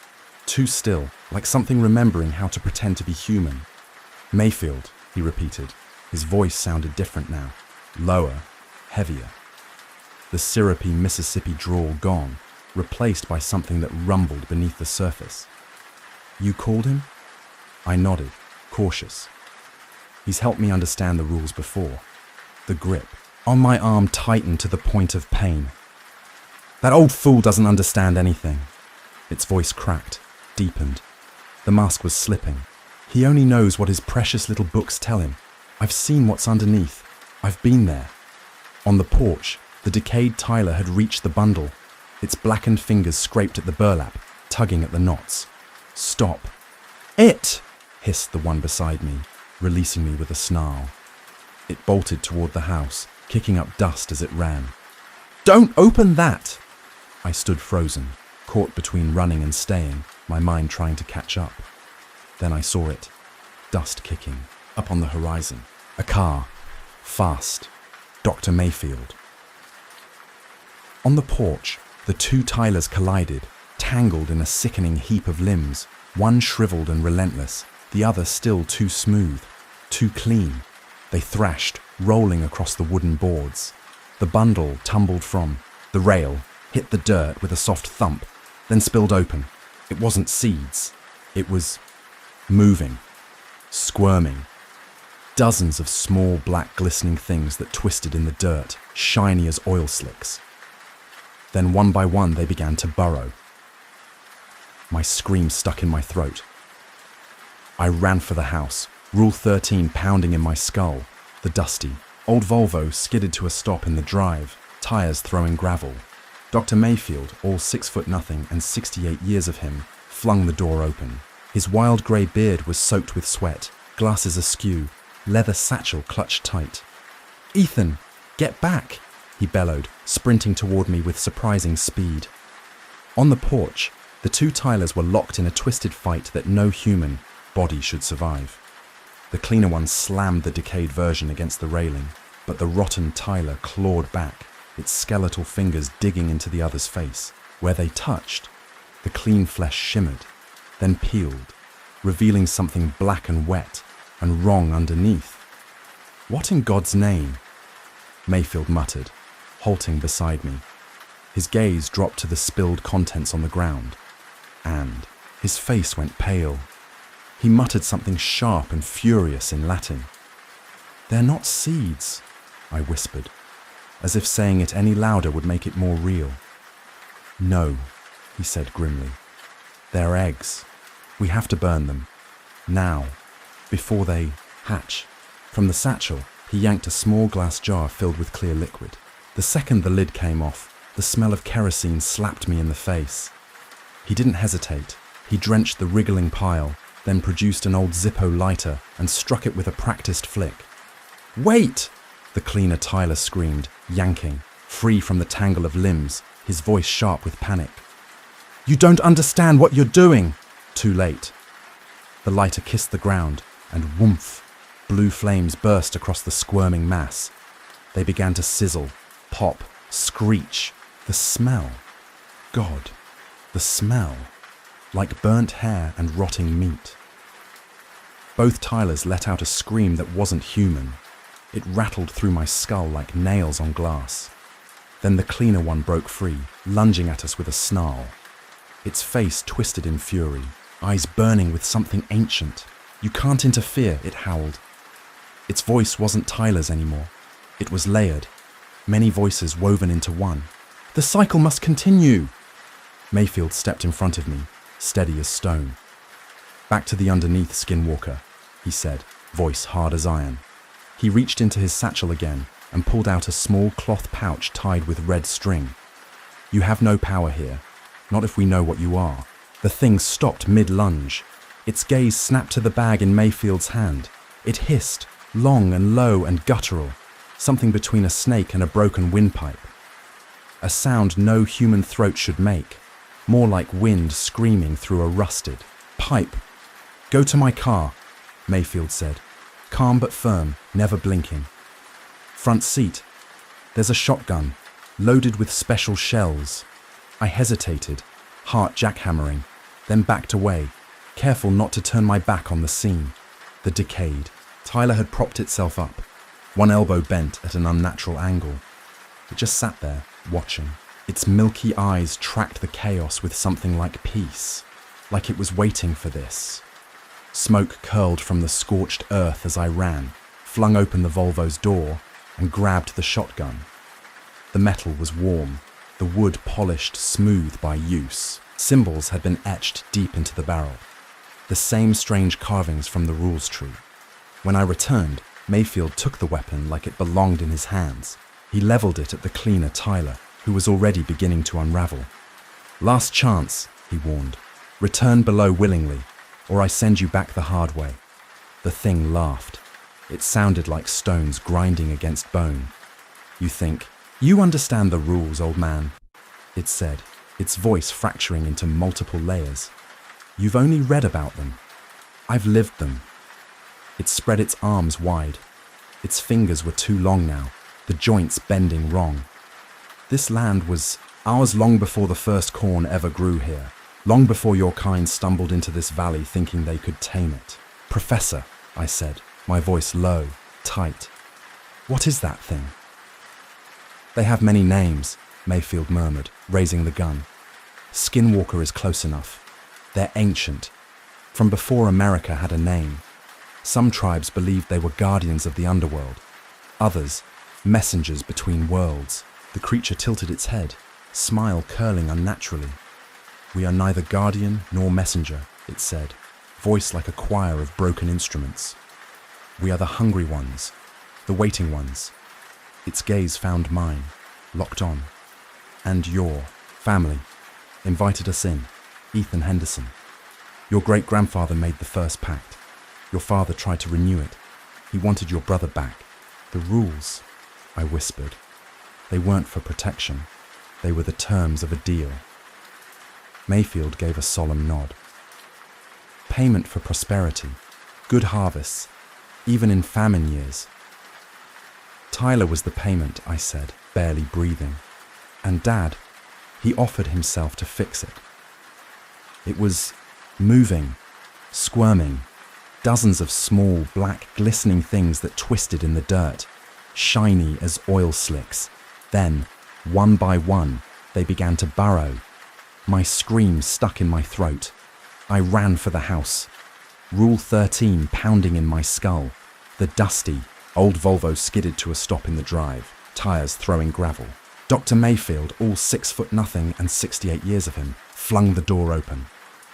too still, like something remembering how to pretend to be human. "Mayfield," he repeated. His voice sounded different now, lower, heavier. The syrupy Mississippi drawl gone, replaced by something that rumbled beneath the surface. "You called him?" I nodded, cautious. He's helped me understand the rules before. The grip on my arm tightened to the point of pain. "That old fool doesn't understand anything." Its voice cracked, deepened. The mask was slipping. "He only knows what his precious little books tell him. I've seen what's underneath. I've been there." On the porch, The decayed Tyler had reached the bundle. Its blackened fingers scraped at the burlap, tugging at the knots. "Stop." "It!" hissed the one beside me, releasing me with a snarl. It bolted toward the house, kicking up dust as it ran. "Don't open that!" I stood frozen, caught between running and staying, my mind trying to catch up. Then I saw it, dust kicking, up on the horizon. A car, fast. Dr. Mayfield. On the porch, the two Tylers collided, tangled in a sickening heap of limbs, one shriveled and relentless, the other still too smooth, too clean. They thrashed, rolling across the wooden boards. The bundle tumbled from the rail, hit the dirt with a soft thump, then spilled open. It wasn't seeds. It was moving, squirming. Dozens of small black glistening things that twisted in the dirt, shiny as oil slicks. Then one by one they began to burrow. My scream stuck in my throat. I ran for the house, Rule 13 pounding in my skull. The dusty, old Volvo skidded to a stop in the drive, tires throwing gravel. Dr. Mayfield, all 6'0" and 68 years of him, flung the door open. His wild grey beard was soaked with sweat, glasses askew, leather satchel clutched tight. "Ethan, get back!" he bellowed, sprinting toward me with surprising speed. On the porch, the two Tylers were locked in a twisted fight that no human body should survive. The cleaner one slammed the decayed version against the railing, but the rotten Tyler clawed back, its skeletal fingers digging into the other's face. Where they touched, the clean flesh shimmered, then peeled, revealing something black and wet and wrong underneath. "What in God's name?" Mayfield muttered, halting beside me. His gaze dropped to the spilled contents on the ground, and his face went pale. He muttered something sharp and furious in Latin. "They're not seeds," I whispered, as if saying it any louder would make it more real. "No," he said grimly. "They're eggs. We have to burn them. Now, before they hatch." From the satchel, he yanked a small glass jar filled with clear liquid. The second the lid came off, the smell of kerosene slapped me in the face. He didn't hesitate. He drenched the wriggling pile, then produced an old Zippo lighter and struck it with a practiced flick. "Wait!" the cleaner Tyler screamed, yanking, free from the tangle of limbs, his voice sharp with panic. "You don't understand what you're doing!" Too late. The lighter kissed the ground, and whoomph, blue flames burst across the squirming mass. They began to sizzle, pop, screech. The smell. God, the smell. Like burnt hair and rotting meat. Both Tylers let out a scream that wasn't human. It rattled through my skull like nails on glass. Then the cleaner one broke free, lunging at us with a snarl. Its face twisted in fury, eyes burning with something ancient. "You can't interfere," it howled. Its voice wasn't Tyler's anymore. It was layered, many voices woven into one. "The cycle must continue!" Mayfield stepped in front of me, steady as stone. "Back to the underneath, Skinwalker," he said, voice hard as iron. He reached into his satchel again and pulled out a small cloth pouch tied with red string. "You have no power here, not if we know what you are." The thing stopped mid-lunge. Its gaze snapped to the bag in Mayfield's hand. It hissed, long and low and guttural, something between a snake and a broken windpipe. A sound no human throat should make, more like wind screaming through a rusted pipe. "Go to my car," Mayfield said, calm but firm, never blinking. "Front seat. There's a shotgun, loaded with special shells." I hesitated, heart jackhammering, then backed away, careful not to turn my back on the scene. The decayed Tyler had propped itself up, one elbow bent at an unnatural angle. It just sat there, watching. Its milky eyes tracked the chaos with something like peace, like it was waiting for this. Smoke curled from the scorched earth as I ran, flung open the Volvo's door, and grabbed the shotgun. The metal was warm, the wood polished smooth by use. Symbols had been etched deep into the barrel, the same strange carvings from the rules tree. When I returned, Mayfield took the weapon like it belonged in his hands, He leveled it at the cleaner Tyler, who was already beginning to unravel. "Last chance," he warned. "Return below willingly, or I send you back the hard way." The thing laughed. It sounded like stones grinding against bone. "You think, you understand the rules, old man," it said, its voice fracturing into multiple layers. "You've only read about them. I've lived them." It spread its arms wide. Its fingers were too long now, the joints bending wrong. "This land was ours long before the first corn ever grew here, long before your kind stumbled into this valley thinking they could tame it." "Professor," I said, my voice low, tight. "What is that thing?" "They have many names," Mayfield murmured, raising the gun. "Skinwalker is close enough. They're ancient, from before America had a name. Some tribes believed they were guardians of the underworld. Others, messengers between worlds." The creature tilted its head, smile curling unnaturally. "We are neither guardian nor messenger," it said, voice like a choir of broken instruments. "We are the hungry ones, the waiting ones." Its gaze found mine, locked on. "And your family invited us in, Ethan Henderson. Your great-grandfather made the first pact. Your father tried to renew it. He wanted your brother back. The rules," I whispered. "They weren't for protection. They were the terms of a deal." Mayfield gave a solemn nod. "Payment for prosperity, good harvests, even in famine years." "Tyler was the payment," I said, barely breathing. "And Dad, he offered himself to fix it." It was moving, squirming, dozens of small, black, glistening things that twisted in the dirt, shiny as oil slicks. Then, one by one, they began to burrow. My scream stuck in my throat. I ran for the house. Rule 13 pounding in my skull. The dusty, old Volvo skidded to a stop in the drive, tires throwing gravel. Dr. Mayfield, all 6'0" and 68 years of him, flung the door open.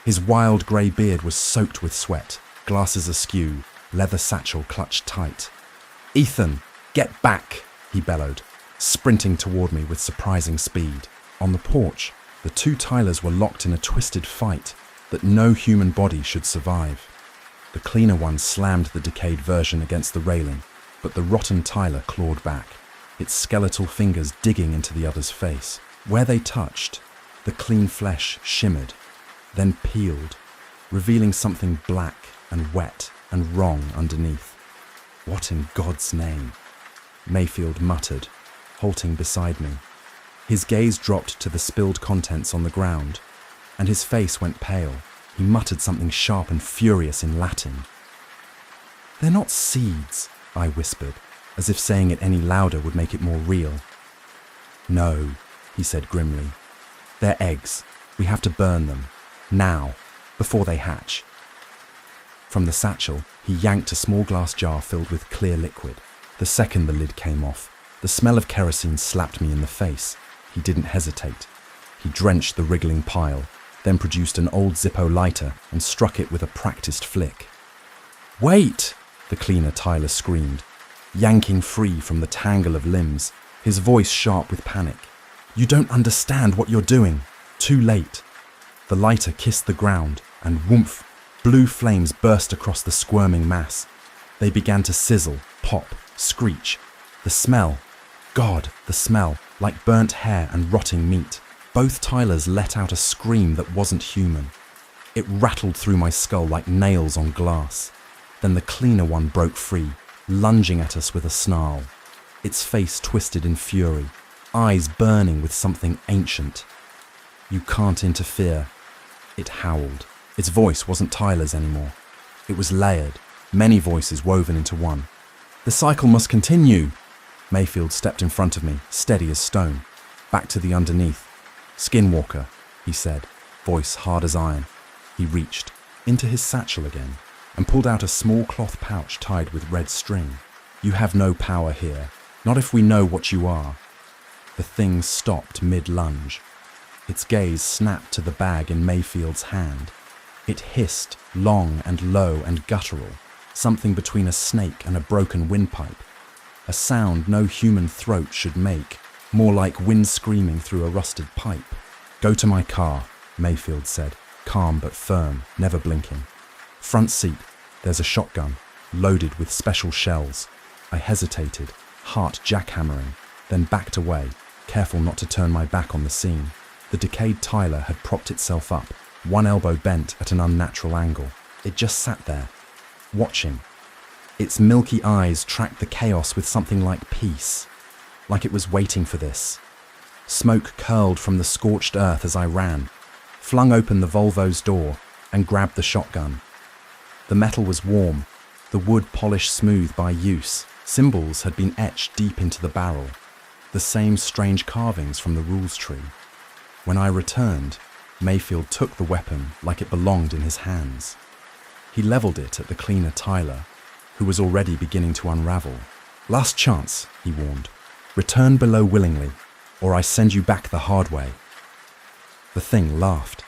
His wild grey beard was soaked with sweat, glasses askew, leather satchel clutched tight. "Ethan, get back!" he bellowed, sprinting toward me with surprising speed. On the porch, the two Tylers were locked in a twisted fight that no human body should survive. The cleaner one slammed the decayed version against the railing, but the rotten Tyler clawed back, its skeletal fingers digging into the other's face. Where they touched, the clean flesh shimmered, then peeled, revealing something black and wet and wrong underneath. "What in God's name?" Mayfield muttered, halting beside me. His gaze dropped to the spilled contents on the ground, and his face went pale. He muttered something sharp and furious in Latin. "They're not seeds," I whispered, as if saying it any louder would make it more real. "No," he said grimly. "They're eggs. We have to burn them. Now, before they hatch." From the satchel, he yanked a small glass jar filled with clear liquid. The second the lid came off, the smell of kerosene slapped me in the face. He didn't hesitate. He drenched the wriggling pile, then produced an old Zippo lighter and struck it with a practiced flick. "Wait!" the cleaner Tyler screamed, yanking free from the tangle of limbs, his voice sharp with panic. "You don't understand what you're doing. Too late." The lighter kissed the ground, and whoomph, blue flames burst across the squirming mass. They began to sizzle, pop, screech. The smell, God, the smell, like burnt hair and rotting meat. Both Tylers let out a scream that wasn't human. It rattled through my skull like nails on glass. Then the cleaner one broke free, lunging at us with a snarl. Its face twisted in fury, eyes burning with something ancient. "You can't interfere," it howled. Its voice wasn't Tyler's anymore. It was layered, many voices woven into one. "The cycle must continue." Mayfield stepped in front of me, steady as stone, back to the underneath. "Skinwalker," he said, voice hard as iron. He reached into his satchel again and pulled out a small cloth pouch tied with red string. "You have no power here, not if we know what you are." The thing stopped mid-lunge. Its gaze snapped to the bag in Mayfield's hand. It hissed, long and low and guttural, something between a snake and a broken windpipe. a sound no human throat should make, more like wind screaming through a rusted pipe. "Go to my car," Mayfield said, calm but firm, never blinking. "Front seat, there's a shotgun, loaded with special shells." I hesitated, heart jackhammering, then backed away, careful not to turn my back on the scene. The decayed Tyler had propped itself up, one elbow bent at an unnatural angle. It just sat there, watching. Its milky eyes tracked the chaos with something like peace, like it was waiting for this. Smoke curled from the scorched earth as I ran, flung open the Volvo's door, and grabbed the shotgun. The metal was warm, the wood polished smooth by use. Symbols had been etched deep into the barrel, the same strange carvings from the rules tree. When I returned, Mayfield took the weapon like it belonged in his hands. He leveled it at the cleaner Tyler, who was already beginning to unravel. "Last chance," he warned. "Return below willingly, or I send you back the hard way." The thing laughed.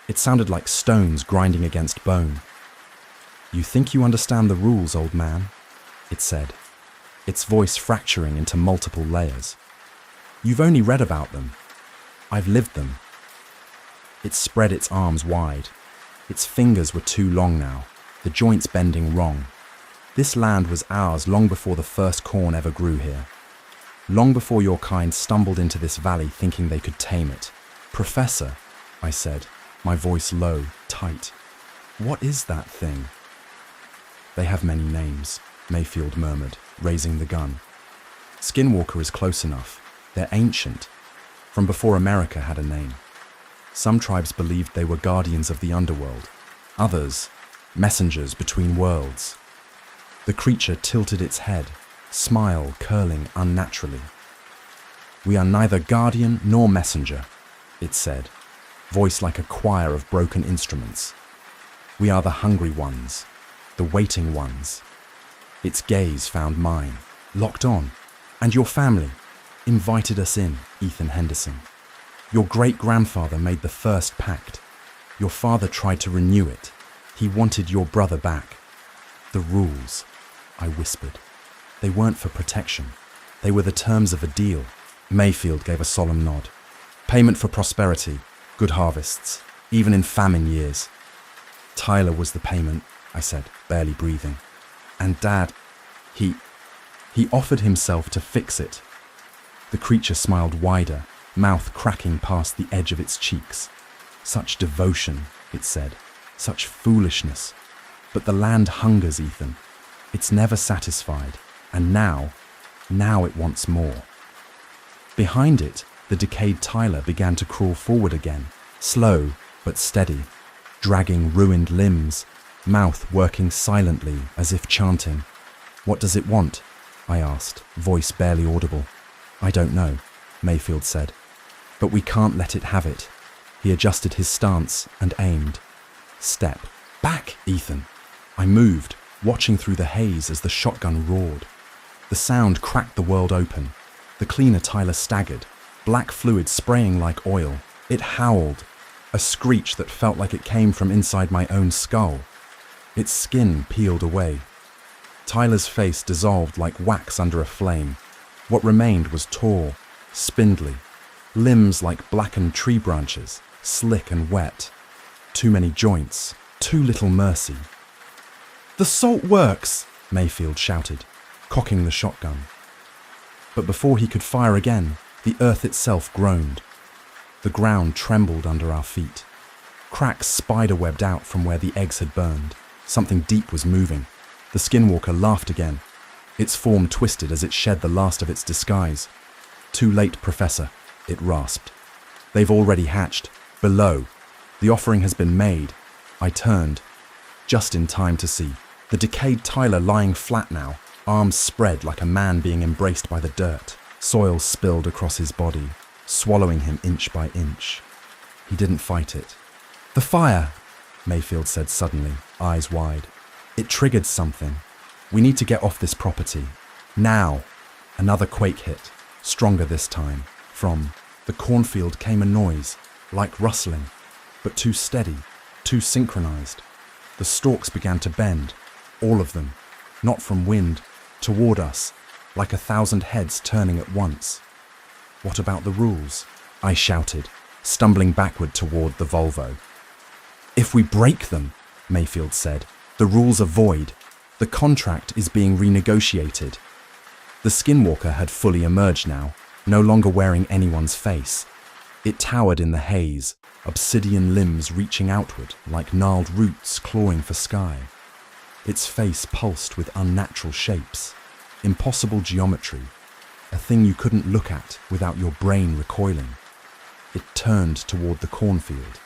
It sounded like stones grinding against bone. "You think you understand the rules, old man?" it said, its voice fracturing into multiple layers. "You've only read about them. I've lived them." It spread its arms wide. Its fingers were too long now, the joints bending wrong. This land was ours long before the first corn ever grew here. Long before your kind stumbled into this valley thinking they could tame it. "Professor," I said, my voice low, tight. "What is that thing?" "They have many names," Mayfield murmured, raising the gun. "Skinwalker is close enough. They're ancient, from before America had a name. Some tribes believed they were guardians of the underworld, others, messengers between worlds." The creature tilted its head, smile curling unnaturally. "We are neither guardian nor messenger," it said, voice like a choir of broken instruments. "We are the hungry ones, the waiting ones." Its gaze found mine, locked on. "And your family invited us in, Ethan Henderson. Your great-grandfather made the first pact. Your father tried to renew it. He wanted your brother back. The rules," I whispered. "They weren't for protection. They were the terms of a deal." Mayfield gave a solemn nod. "Payment for prosperity, good harvests, even in famine years." "Tyler was the payment," I said, barely breathing. "And Dad, he offered himself to fix it." The creature smiled wider, mouth cracking past the edge of its cheeks. "Such devotion," it said, "such foolishness. But the land hungers, Ethan. It's never satisfied, and now it wants more." Behind it, the decayed Tyler began to crawl forward again, slow but steady, dragging ruined limbs, mouth working silently as if chanting. "What does it want?" I asked, voice barely audible. "I don't know," Mayfield said. "But we can't let it have it." He adjusted his stance and aimed. Step. "Back, Ethan!" I moved, watching through the haze as the shotgun roared. The sound cracked the world open. The cleaner Tyler staggered, black fluid spraying like oil. It howled, a screech that felt like it came from inside my own skull. Its skin peeled away. Tyler's face dissolved like wax under a flame. What remained was tall, spindly, limbs like blackened tree branches, slick and wet. Too many joints, too little mercy. "The salt works!" Mayfield shouted, cocking the shotgun. But before he could fire again, the earth itself groaned. The ground trembled under our feet. Cracks spiderwebbed out from where the eggs had burned. Something deep was moving. The skinwalker laughed again. Its form twisted as it shed the last of its disguise. "Too late, Professor," it rasped. "They've already hatched. Below. The offering has been made." I turned, just in time to see the decayed Tyler lying flat now, arms spread like a man being embraced by the dirt. Soil spilled across his body, swallowing him inch by inch. He didn't fight it. "The fire," Mayfield said suddenly, eyes wide. "It triggered something. We need to get off this property. Now." Another quake hit, stronger this time. From the cornfield came a noise, like rustling, but too steady, too synchronized. The stalks began to bend, all of them, not from wind, toward us, like 1,000 heads turning at once. What about the rules? I shouted, stumbling backward toward the Volvo. If we break them, Mayfield said, the rules are void. The contract is being renegotiated. The skinwalker had fully emerged now, no longer wearing anyone's face. It towered in the haze, obsidian limbs reaching outward like gnarled roots clawing for sky. Its face pulsed with unnatural shapes, impossible geometry, a thing you couldn't look at without your brain recoiling. It turned toward the cornfield,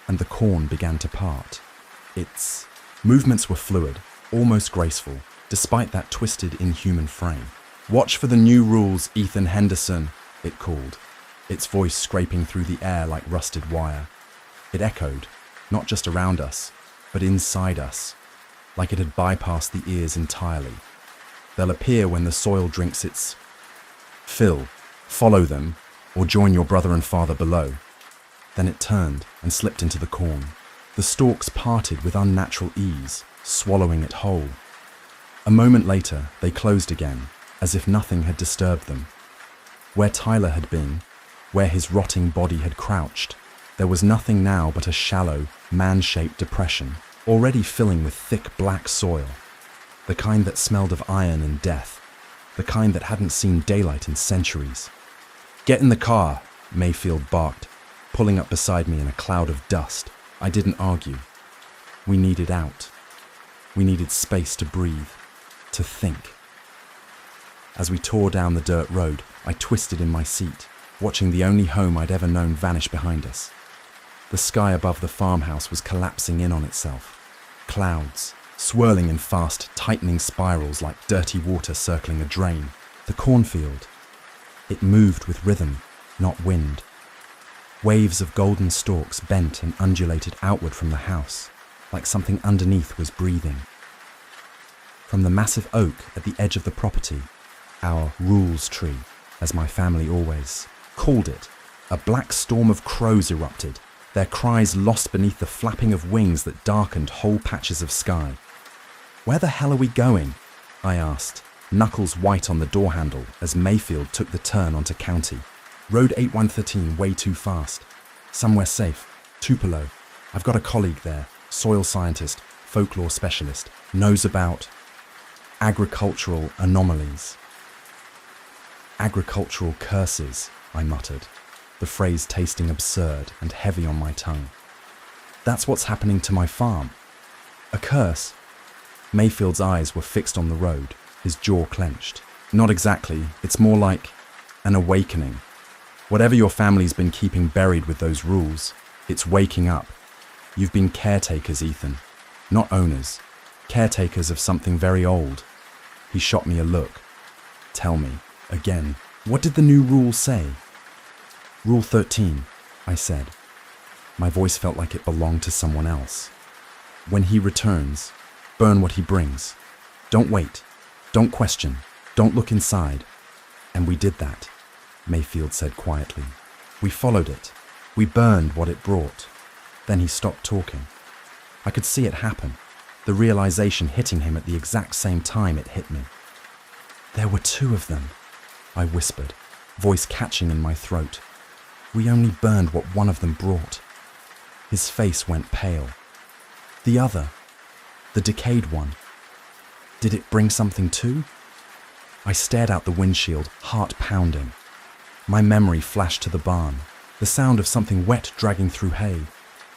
and the corn began to part. Its movements were fluid, almost graceful, despite that twisted, inhuman frame. "Watch for the new rules, Ethan Henderson," it called, its voice scraping through the air like rusted wire. It echoed, not just around us, but inside us, like it had bypassed the ears entirely. "They'll appear when the soil drinks its fill. Follow them, or join your brother and father below." Then it turned and slipped into the corn. The stalks parted with unnatural ease, swallowing it whole. A moment later, they closed again, as if nothing had disturbed them. Where Tyler had been, where his rotting body had crouched, there was nothing now but a shallow, man-shaped depression, already filling with thick black soil, the kind that smelled of iron and death, the kind that hadn't seen daylight in centuries. "Get in the car," Mayfield barked, pulling up beside me in a cloud of dust. I didn't argue. We needed out. We needed space to breathe, to think. As we tore down the dirt road, I twisted in my seat, watching the only home I'd ever known vanish behind us. The sky above the farmhouse was collapsing in on itself. Clouds, swirling in fast, tightening spirals like dirty water circling a drain. The cornfield. It moved with rhythm, not wind. Waves of golden stalks bent and undulated outward from the house, like something underneath was breathing. From the massive oak at the edge of the property, our rules tree, as my family always called it, a black storm of crows erupted, their cries lost beneath the flapping of wings that darkened whole patches of sky. "Where the hell are we going?" I asked, knuckles white on the door handle as Mayfield took the turn onto County. "Road 8113 way too fast. Somewhere safe. Tupelo. I've got a colleague there, soil scientist, folklore specialist, knows about agricultural anomalies." "Agricultural curses," I muttered, the phrase tasting absurd and heavy on my tongue. "That's what's happening to my farm." "A curse?" Mayfield's eyes were fixed on the road, his jaw clenched. "Not exactly. It's more like an awakening. Whatever your family's been keeping buried with those rules, it's waking up. You've been caretakers, Ethan. Not owners. Caretakers of something very old." He shot me a look. "Tell me, again, what did the new rule say?" "Rule 13, I said. My voice felt like it belonged to someone else. "When he returns, burn what he brings. Don't wait. Don't question. Don't look inside." "And we did that," Mayfield said quietly. "We followed it. We burned what it brought." Then he stopped talking. I could see it happen, the realization hitting him at the exact same time it hit me. "There were two of them," I whispered, voice catching in my throat. "We only burned what one of them brought." His face went pale. "The other, the decayed one, did it bring something too?" I stared out the windshield, heart pounding. My memory flashed to the barn, the sound of something wet dragging through hay,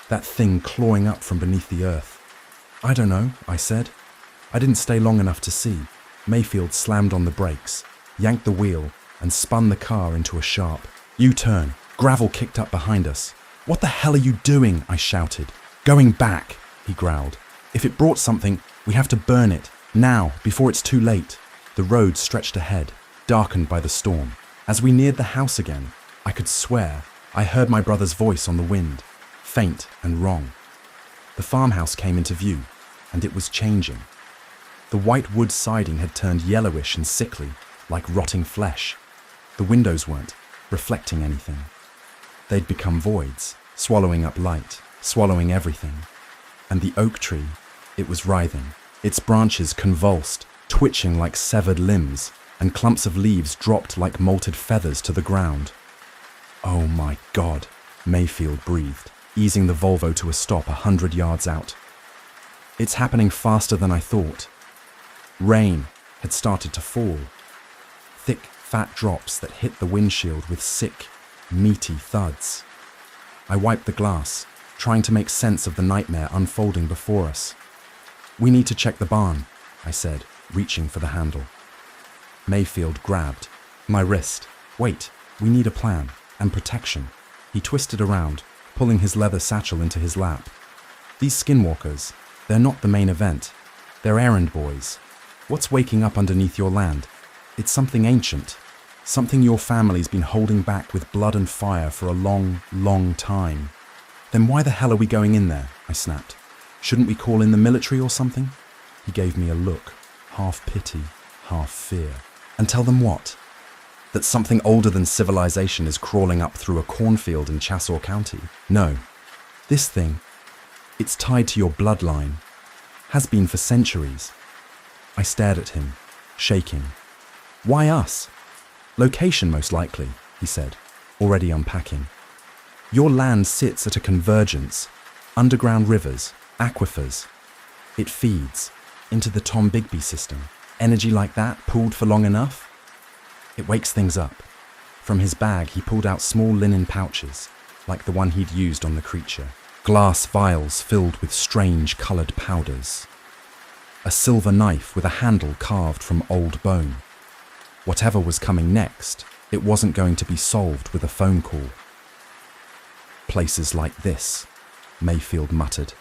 that thing clawing up from beneath the earth. "I don't know," I said. I didn't stay long enough to see. Mayfield slammed on the brakes, yanked the wheel, and spun the car into a sharp U-turn. Gravel kicked up behind us. "What the hell are you doing?" I shouted. "Going back," he growled. "If it brought something, we have to burn it, now, before it's too late." The road stretched ahead, darkened by the storm. As we neared the house again, I could swear I heard my brother's voice on the wind, faint and wrong. The farmhouse came into view, and it was changing. The white wood siding had turned yellowish and sickly, like rotting flesh. The windows weren't reflecting anything. They'd become voids, swallowing up light, swallowing everything. And the oak tree, it was writhing, its branches convulsed, twitching like severed limbs, and clumps of leaves dropped like molted feathers to the ground. "Oh my God," Mayfield breathed, easing the Volvo to a stop 100 yards out. "It's happening faster than I thought." Rain had started to fall. Thick, fat drops that hit the windshield with sick, meaty thuds. I wiped the glass, trying to make sense of the nightmare unfolding before us. "We need to check the barn," I said, reaching for the handle. Mayfield grabbed my wrist. "Wait, we need a plan and protection." He twisted around, pulling his leather satchel into his lap. "These skinwalkers, they're not the main event. They're errand boys. What's waking up underneath your land? It's something ancient, something your family's been holding back with blood and fire for a long, long time." "Then why the hell are we going in there?" I snapped. "Shouldn't we call in the military or something?" He gave me a look, half pity, half fear. "And tell them what? That something older than civilization is crawling up through a cornfield in Chaseau County? No. This thing, it's tied to your bloodline. Has been for centuries." I stared at him, shaking. "Why us?" "Location, most likely," he said, already unpacking. "Your land sits at a convergence. Underground rivers, aquifers. It feeds into the Tom Bigby system. Energy like that, pooled for long enough, it wakes things up." From his bag, he pulled out small linen pouches, like the one he'd used on the creature. Glass vials filled with strange coloured powders. A silver knife with a handle carved from old bone. Whatever was coming next, it wasn't going to be solved with a phone call. "Places like this," Mayfield muttered,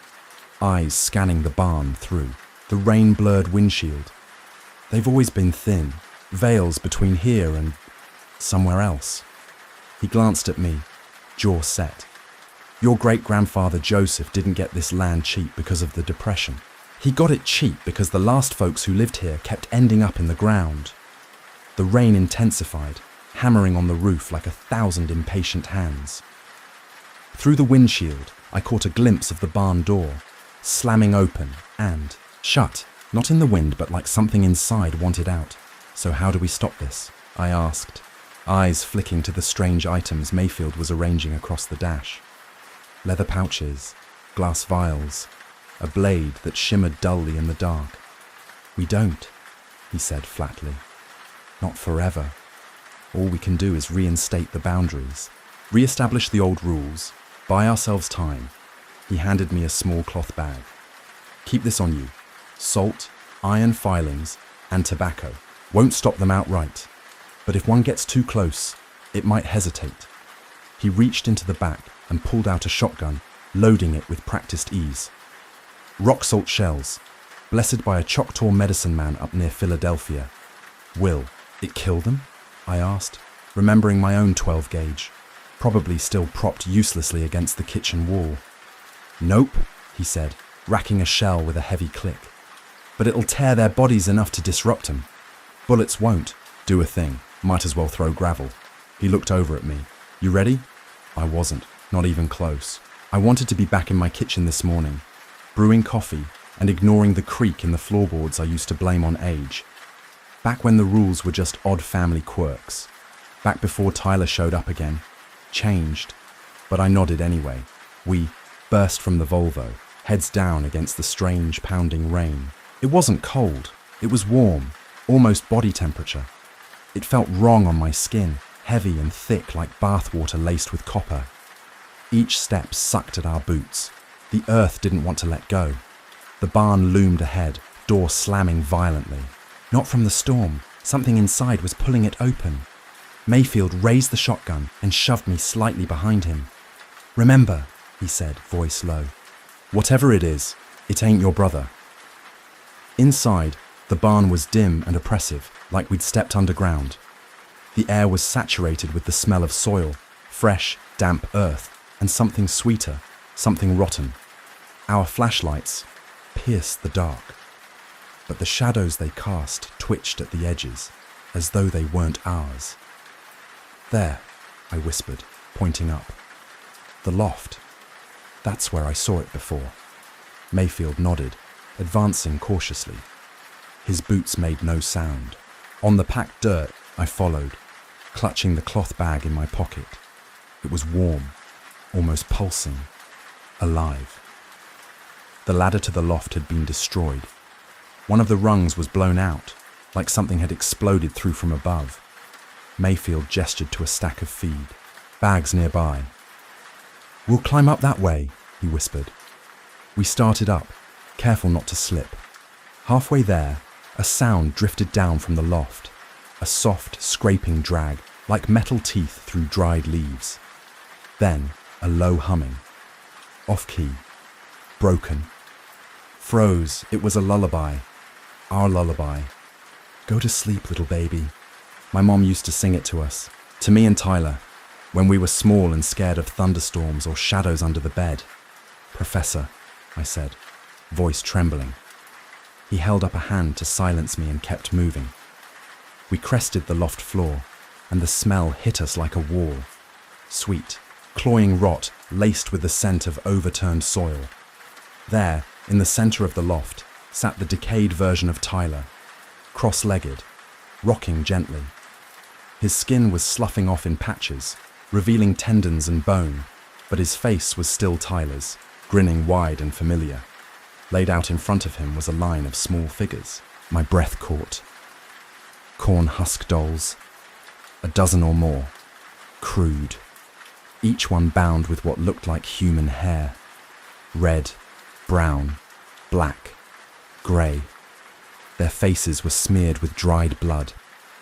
eyes scanning the barn through the rain-blurred windshield. "They've always been thin, veils between here and somewhere else." He glanced at me, jaw set. "Your great-grandfather Joseph didn't get this land cheap because of the Depression. He got it cheap because the last folks who lived here kept ending up in the ground." The rain intensified, hammering on the roof like 1,000 impatient hands. Through the windshield, I caught a glimpse of the barn door, slamming open and shut, not in the wind but like something inside wanted out. "So how do we stop this?" I asked, eyes flicking to the strange items Mayfield was arranging across the dash. Leather pouches, glass vials, a blade that shimmered dully in the dark. "We don't," he said flatly. "Not forever. All we can do is reinstate the boundaries, re-establish the old rules, buy ourselves time." He handed me a small cloth bag. "Keep this on you. Salt, iron filings, and tobacco. Won't stop them outright. But if one gets too close, it might hesitate." He reached into the back and pulled out a shotgun, loading it with practiced ease. "Rock salt shells, blessed by a Choctaw medicine man up near Philadelphia." "Will it kill them?" I asked, remembering my own 12 gauge, probably still propped uselessly against the kitchen wall. "Nope," he said, racking a shell with a heavy click. "But it'll tear their bodies enough to disrupt them. Bullets won't do a thing. Might as well throw gravel." He looked over at me. "You ready?" I wasn't, not even close. I wanted to be back in my kitchen this morning, brewing coffee and ignoring the creak in the floorboards I used to blame on age. Back when the rules were just odd family quirks. Back before Tyler showed up again. Changed. But I nodded anyway. We burst from the Volvo, heads down against the strange pounding rain. It wasn't cold. It was warm, almost body temperature. It felt wrong on my skin, heavy and thick like bathwater laced with copper. Each step sucked at our boots. The earth didn't want to let go. The barn loomed ahead, door slamming violently. Not from the storm. Something inside was pulling it open. Mayfield raised the shotgun and shoved me slightly behind him. "Remember," he said, voice low. "Whatever it is, it ain't your brother." Inside, the barn was dim and oppressive, like we'd stepped underground. The air was saturated with the smell of soil, fresh, damp earth, and something sweeter, something rotten. Our flashlights pierced the dark, but the shadows they cast twitched at the edges, as though they weren't ours. "There," I whispered, pointing up. "The loft. That's where I saw it before." Mayfield nodded, advancing cautiously. His boots made no sound. On the packed dirt, I followed, clutching the cloth bag in my pocket. It was warm, almost pulsing, alive. The ladder to the loft had been destroyed. One of the rungs was blown out, like something had exploded through from above. Mayfield gestured to a stack of feed, bags nearby. "We'll climb up that way," he whispered. We started up, careful not to slip. Halfway there, a sound drifted down from the loft, a soft, scraping drag, like metal teeth through dried leaves. Then, a low humming. Off-key. Broken. Froze. It was a lullaby. Our lullaby. "Go to sleep, little baby." My mom used to sing it to us, to me and Tyler, when we were small and scared of thunderstorms or shadows under the bed. "Professor," I said, voice trembling. He held up a hand to silence me and kept moving. We crested the loft floor, and the smell hit us like a wall. Sweet, cloying rot laced with the scent of overturned soil. There, in the center of the loft, sat the decayed version of Tyler, cross-legged, rocking gently. His skin was sloughing off in patches, revealing tendons and bone, but his face was still Tyler's, grinning wide and familiar. Laid out in front of him was a line of small figures. My breath caught. Corn husk dolls. A dozen or more. Crude. Each one bound with what looked like human hair. Red, brown, black, grey. Their faces were smeared with dried blood,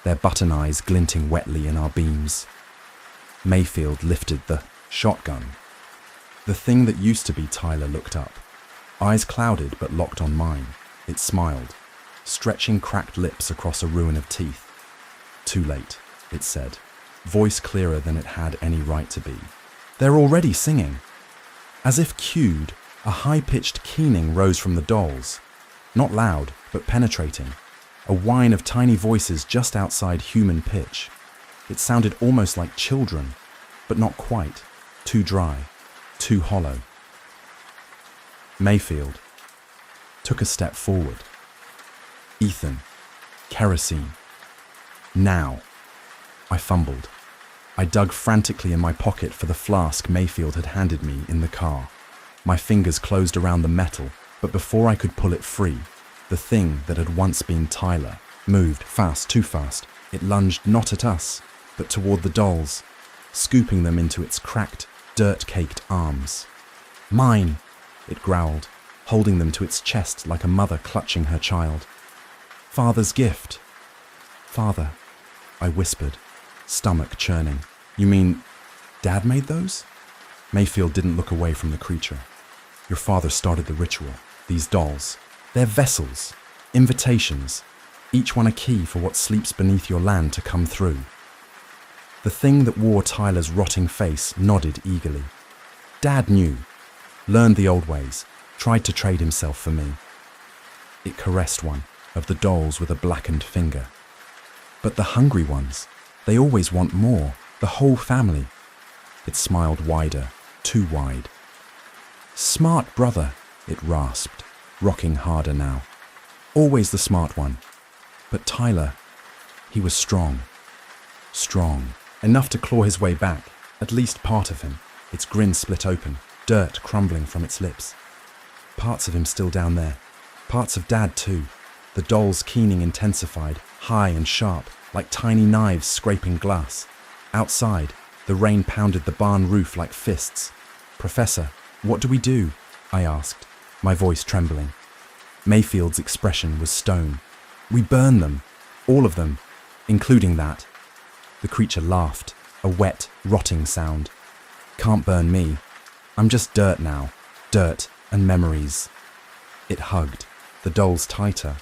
their button eyes glinting wetly in our beams. Mayfield lifted the shotgun. The thing that used to be Tyler looked up. Eyes clouded but locked on mine. It smiled, stretching cracked lips across a ruin of teeth. "Too late," it said, voice clearer than it had any right to be. "They're already singing." As if cued, a high-pitched keening rose from the dolls. Not loud, but penetrating. A whine of tiny voices just outside human pitch. It sounded almost like children, but not quite. Too dry, too hollow. Mayfield took a step forward. "Ethan, kerosene. Now." I fumbled. I dug frantically in my pocket for the flask Mayfield had handed me in the car. My fingers closed around the metal, but before I could pull it free, the thing that had once been Tyler moved fast, too fast. It lunged not at us, but toward the dolls, scooping them into its cracked, dirt-caked arms. "Mine," it growled, holding them to its chest like a mother clutching her child. "Father's gift." "Father," I whispered, stomach churning. "You mean Dad made those?" Mayfield didn't look away from the creature. "Your father started the ritual. These dolls. They're vessels, invitations, each one a key for what sleeps beneath your land to come through." The thing that wore Tyler's rotting face nodded eagerly. Dad knew, learned the old ways, tried to trade himself for me. It caressed one of the dolls with a blackened finger. "But the hungry ones, they always want more, the whole family." It smiled wider, too wide. "Smart brother," it rasped, rocking harder now. "Always the smart one. But Tyler, he was strong. Strong. Enough to claw his way back, at least part of him, its grin split open, dirt crumbling from its lips. Parts of him still down there. Parts of Dad too. The doll's keening intensified, high and sharp, like tiny knives scraping glass. Outside, the rain pounded the barn roof like fists. "Professor, what do we do?" I asked, my voice trembling. Mayfield's expression was stone. "We burn them. All of them. Including that." The creature laughed, a wet, rotting sound. "Can't burn me. I'm just dirt now. Dirt and memories." It hugged, the dolls tighter.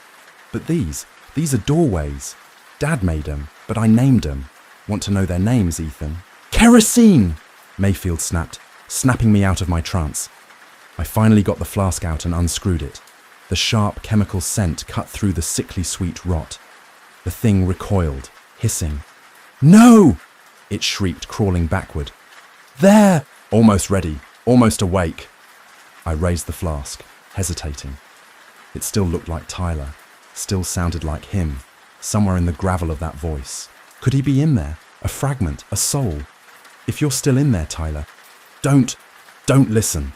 "But these are doorways. Dad made them, but I named them. Want to know their names, Ethan?" "Kerosene!" Mayfield snapped, snapping me out of my trance. I finally got the flask out and unscrewed it. The sharp chemical scent cut through the sickly sweet rot. The thing recoiled, hissing. "No!" it shrieked, crawling backward. "There!" Almost ready, almost awake. I raised the flask, hesitating. It still looked like Tyler, still sounded like him, somewhere in the gravel of that voice. Could he be in there? A fragment, a soul? If you're still in there, Tyler, don't listen,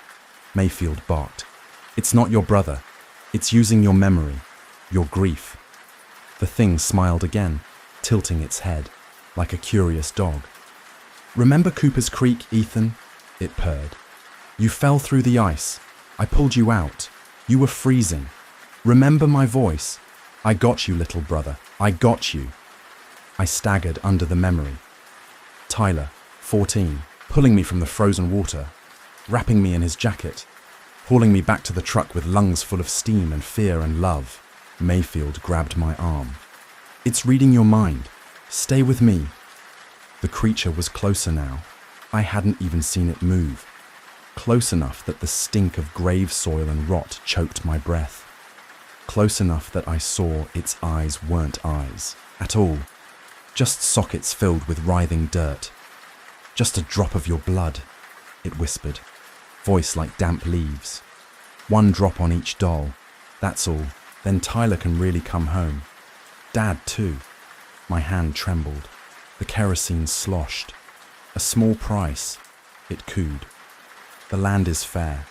Mayfield barked. It's not your brother. It's using your memory, your grief. The thing smiled again, tilting its head, like a curious dog. Remember Cooper's Creek, Ethan? It purred. You fell through the ice. I pulled you out. You were freezing. Remember my voice? I got you, little brother. I got you. I staggered under the memory. Tyler, 14, pulling me from the frozen water, wrapping me in his jacket, hauling me back to the truck with lungs full of steam and fear and love. Mayfield grabbed my arm. It's reading your mind. Stay with me. The creature was closer now. I hadn't even seen it move. Close enough that the stink of grave soil and rot choked my breath. Close enough that I saw its eyes weren't eyes at all. Just sockets filled with writhing dirt. Just a drop of your blood, it whispered, voice like damp leaves. One drop on each doll, that's all. Then Tyler can really come home. Dad too. My hand trembled. The kerosene sloshed. A small price, it cooed. The land is fair,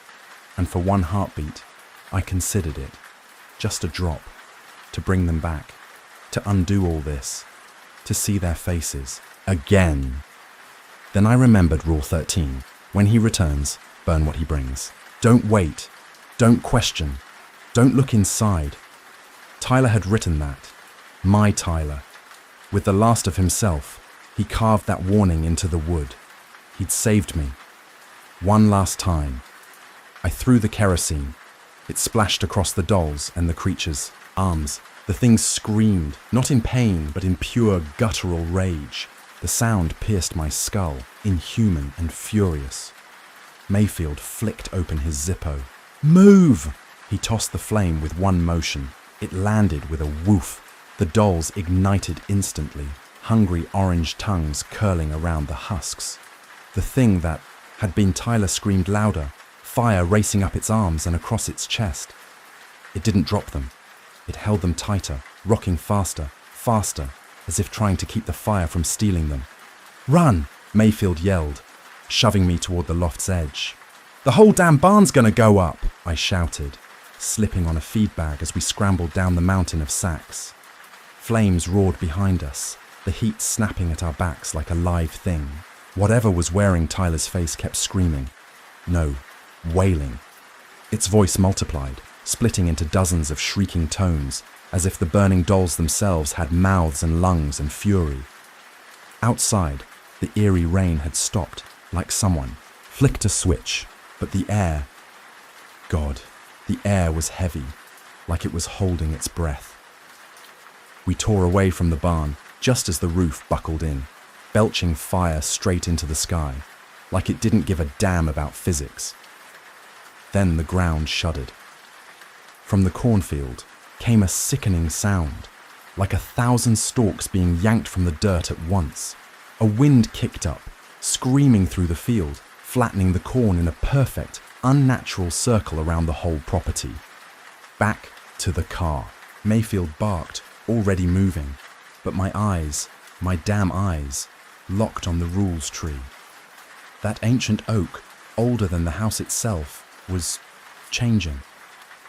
and for one heartbeat, I considered it. Just a drop, to bring them back, to undo all this, to see their faces, again. Then I remembered Rule 13. When he returns, burn what he brings. Don't wait. Don't question. Don't look inside. Tyler had written that. My Tyler. With the last of himself, he carved that warning into the wood. He'd saved me. One last time. I threw the kerosene. It splashed across the dolls and the creature's arms. The thing screamed, not in pain, but in pure guttural rage. The sound pierced my skull, inhuman and furious. Mayfield flicked open his Zippo. Move! He tossed the flame with one motion. It landed with a woof. The dolls ignited instantly, hungry orange tongues curling around the husks. The thing that had been Tyler screamed louder, fire racing up its arms and across its chest. It didn't drop them. It held them tighter, rocking faster, faster, as if trying to keep the fire from stealing them. Run! Mayfield yelled, shoving me toward the loft's edge. The whole damn barn's gonna go up, I shouted, slipping on a feed bag as we scrambled down the mountain of sacks. Flames roared behind us, the heat snapping at our backs like a live thing. Whatever was wearing Tyler's face kept screaming. No, wailing. Its voice multiplied, splitting into dozens of shrieking tones, as if the burning dolls themselves had mouths and lungs and fury. Outside, the eerie rain had stopped, like someone flicked a switch, but the air... God, the air was heavy, like it was holding its breath. We tore away from the barn, just as the roof buckled in, belching fire straight into the sky, like it didn't give a damn about physics. Then the ground shuddered. From the cornfield came a sickening sound, like 1,000 stalks being yanked from the dirt at once. A wind kicked up, screaming through the field, flattening the corn in a perfect, unnatural circle around the whole property. Back to the car. Mayfield barked, already moving, but my eyes, my damn eyes, locked on the rules tree. That ancient oak, older than the house itself, was changing.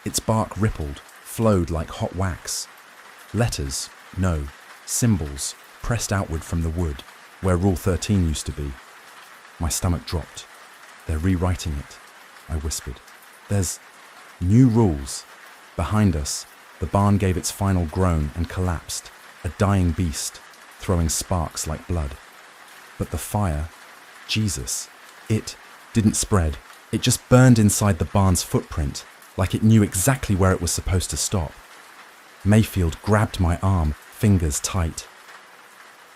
Its bark rippled, flowed like hot wax. Letters, no, symbols, pressed outward from the wood, where Rule 13 used to be. My stomach dropped. They're rewriting it, I whispered. There's new rules. Behind us, the barn gave its final groan and collapsed, a dying beast, throwing sparks like blood. But the fire, Jesus, it didn't spread. It just burned inside the barn's footprint, like it knew exactly where it was supposed to stop. Mayfield grabbed my arm, fingers tight.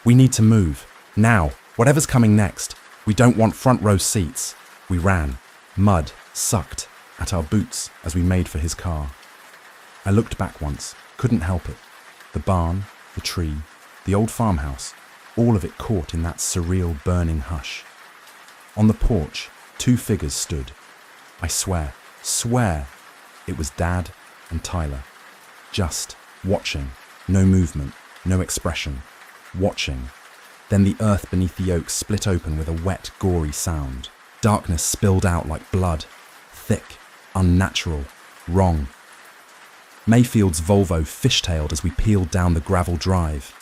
We need to move, now, whatever's coming next. We don't want front row seats. We ran. Mud sucked at our boots as we made for his car. I looked back once, couldn't help it. The barn, the tree, the old farmhouse, all of it caught in that surreal burning hush. On the porch, 2 figures stood. I swear, it was Dad and Tyler. Just watching, no movement, no expression, watching. Then the earth beneath the oak split open with a wet, gory sound. Darkness spilled out like blood, thick, unnatural, wrong. Mayfield's Volvo fishtailed as we peeled down the gravel drive.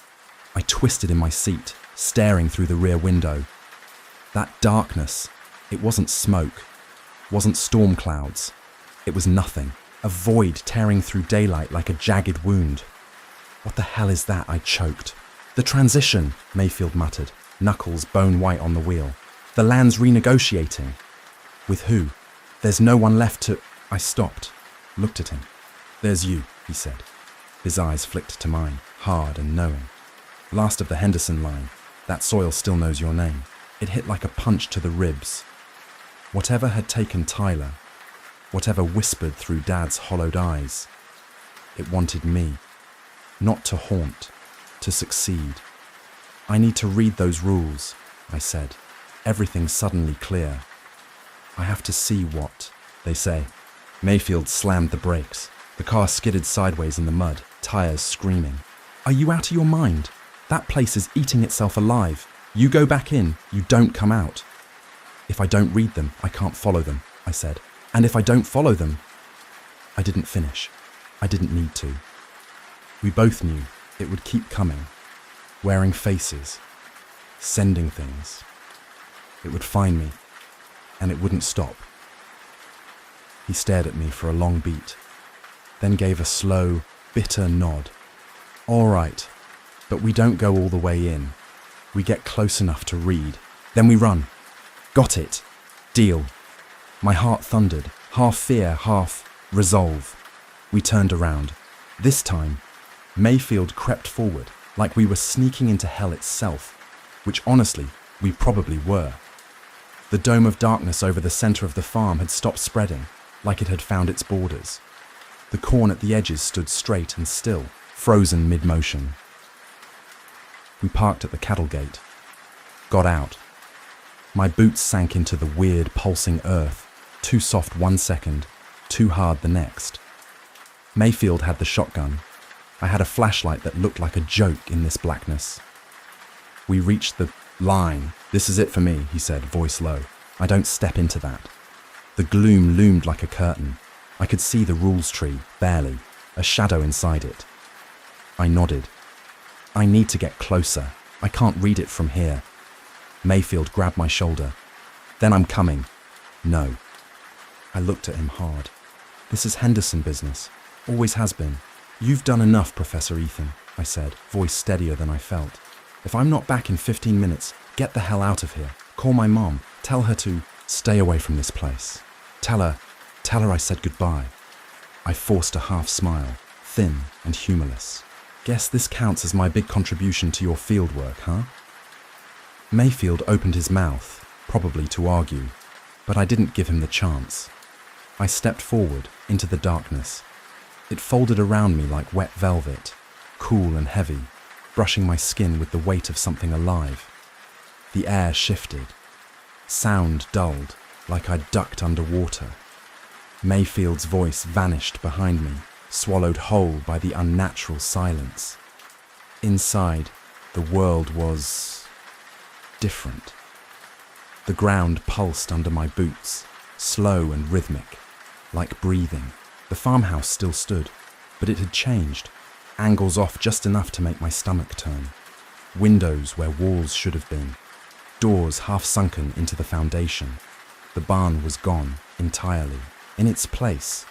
I twisted in my seat, staring through the rear window. That darkness, it wasn't smoke, wasn't storm clouds. It was nothing, a void tearing through daylight like a jagged wound. What the hell is that? I choked. The transition, Mayfield muttered, knuckles bone white on the wheel. The land's renegotiating. With who? There's no one left to... I stopped, looked at him. There's you, he said. His eyes flicked to mine, hard and knowing. Last of the Henderson line. That soil still knows your name. It hit like a punch to the ribs. Whatever had taken Tyler, whatever whispered through Dad's hollowed eyes, it wanted me. Not to haunt, to succeed. I need to read those rules, I said, everything suddenly clear. I have to see what they say. Mayfield slammed the brakes. The car skidded sideways in the mud, tires screaming. Are you out of your mind? That place is eating itself alive. You go back in, you don't come out. If I don't read them, I can't follow them, I said. And if I don't follow them... I didn't finish. I didn't need to. We both knew it would keep coming, wearing faces, sending things. It would find me, and it wouldn't stop. He stared at me for a long beat, then gave a slow, bitter nod. All right, but we don't go all the way in. We get close enough to read. Then we run. Got it. Deal. My heart thundered, half fear, half resolve. We turned around. This time, Mayfield crept forward, like we were sneaking into hell itself, which honestly, we probably were. The dome of darkness over the center of the farm had stopped spreading, like it had found its borders. The corn at the edges stood straight and still, frozen mid-motion. We parked at the cattle gate. Got out. My boots sank into the weird, pulsing earth, too soft 1 second, too hard the next. Mayfield had the shotgun. I had a flashlight that looked like a joke in this blackness. We reached the line. This is it for me, he said, voice low. I don't step into that. The gloom loomed like a curtain. I could see the rules tree, barely, a shadow inside it. I nodded. I need to get closer. I can't read it from here. Mayfield grabbed my shoulder. Then I'm coming. No. I looked at him hard. This is Henderson business. Always has been. You've done enough, Professor Ethan, I said, voice steadier than I felt. If I'm not back in 15 minutes, get the hell out of here. Call my mom. Tell her to stay away from this place. Tell her I said goodbye. I forced a half smile, thin and humorless. Guess this counts as my big contribution to your field work, huh? Mayfield opened his mouth, probably to argue, but I didn't give him the chance. I stepped forward into the darkness. It folded around me like wet velvet, cool and heavy, brushing my skin with the weight of something alive. The air shifted. Sound dulled, like I'd ducked underwater. Mayfield's voice vanished behind me, swallowed whole by the unnatural silence. Inside, the world was... different. The ground pulsed under my boots, slow and rhythmic, like breathing. The farmhouse still stood, but it had changed, angles off just enough to make my stomach turn. Windows where walls should have been, doors half sunken into the foundation. The barn was gone entirely. In its place,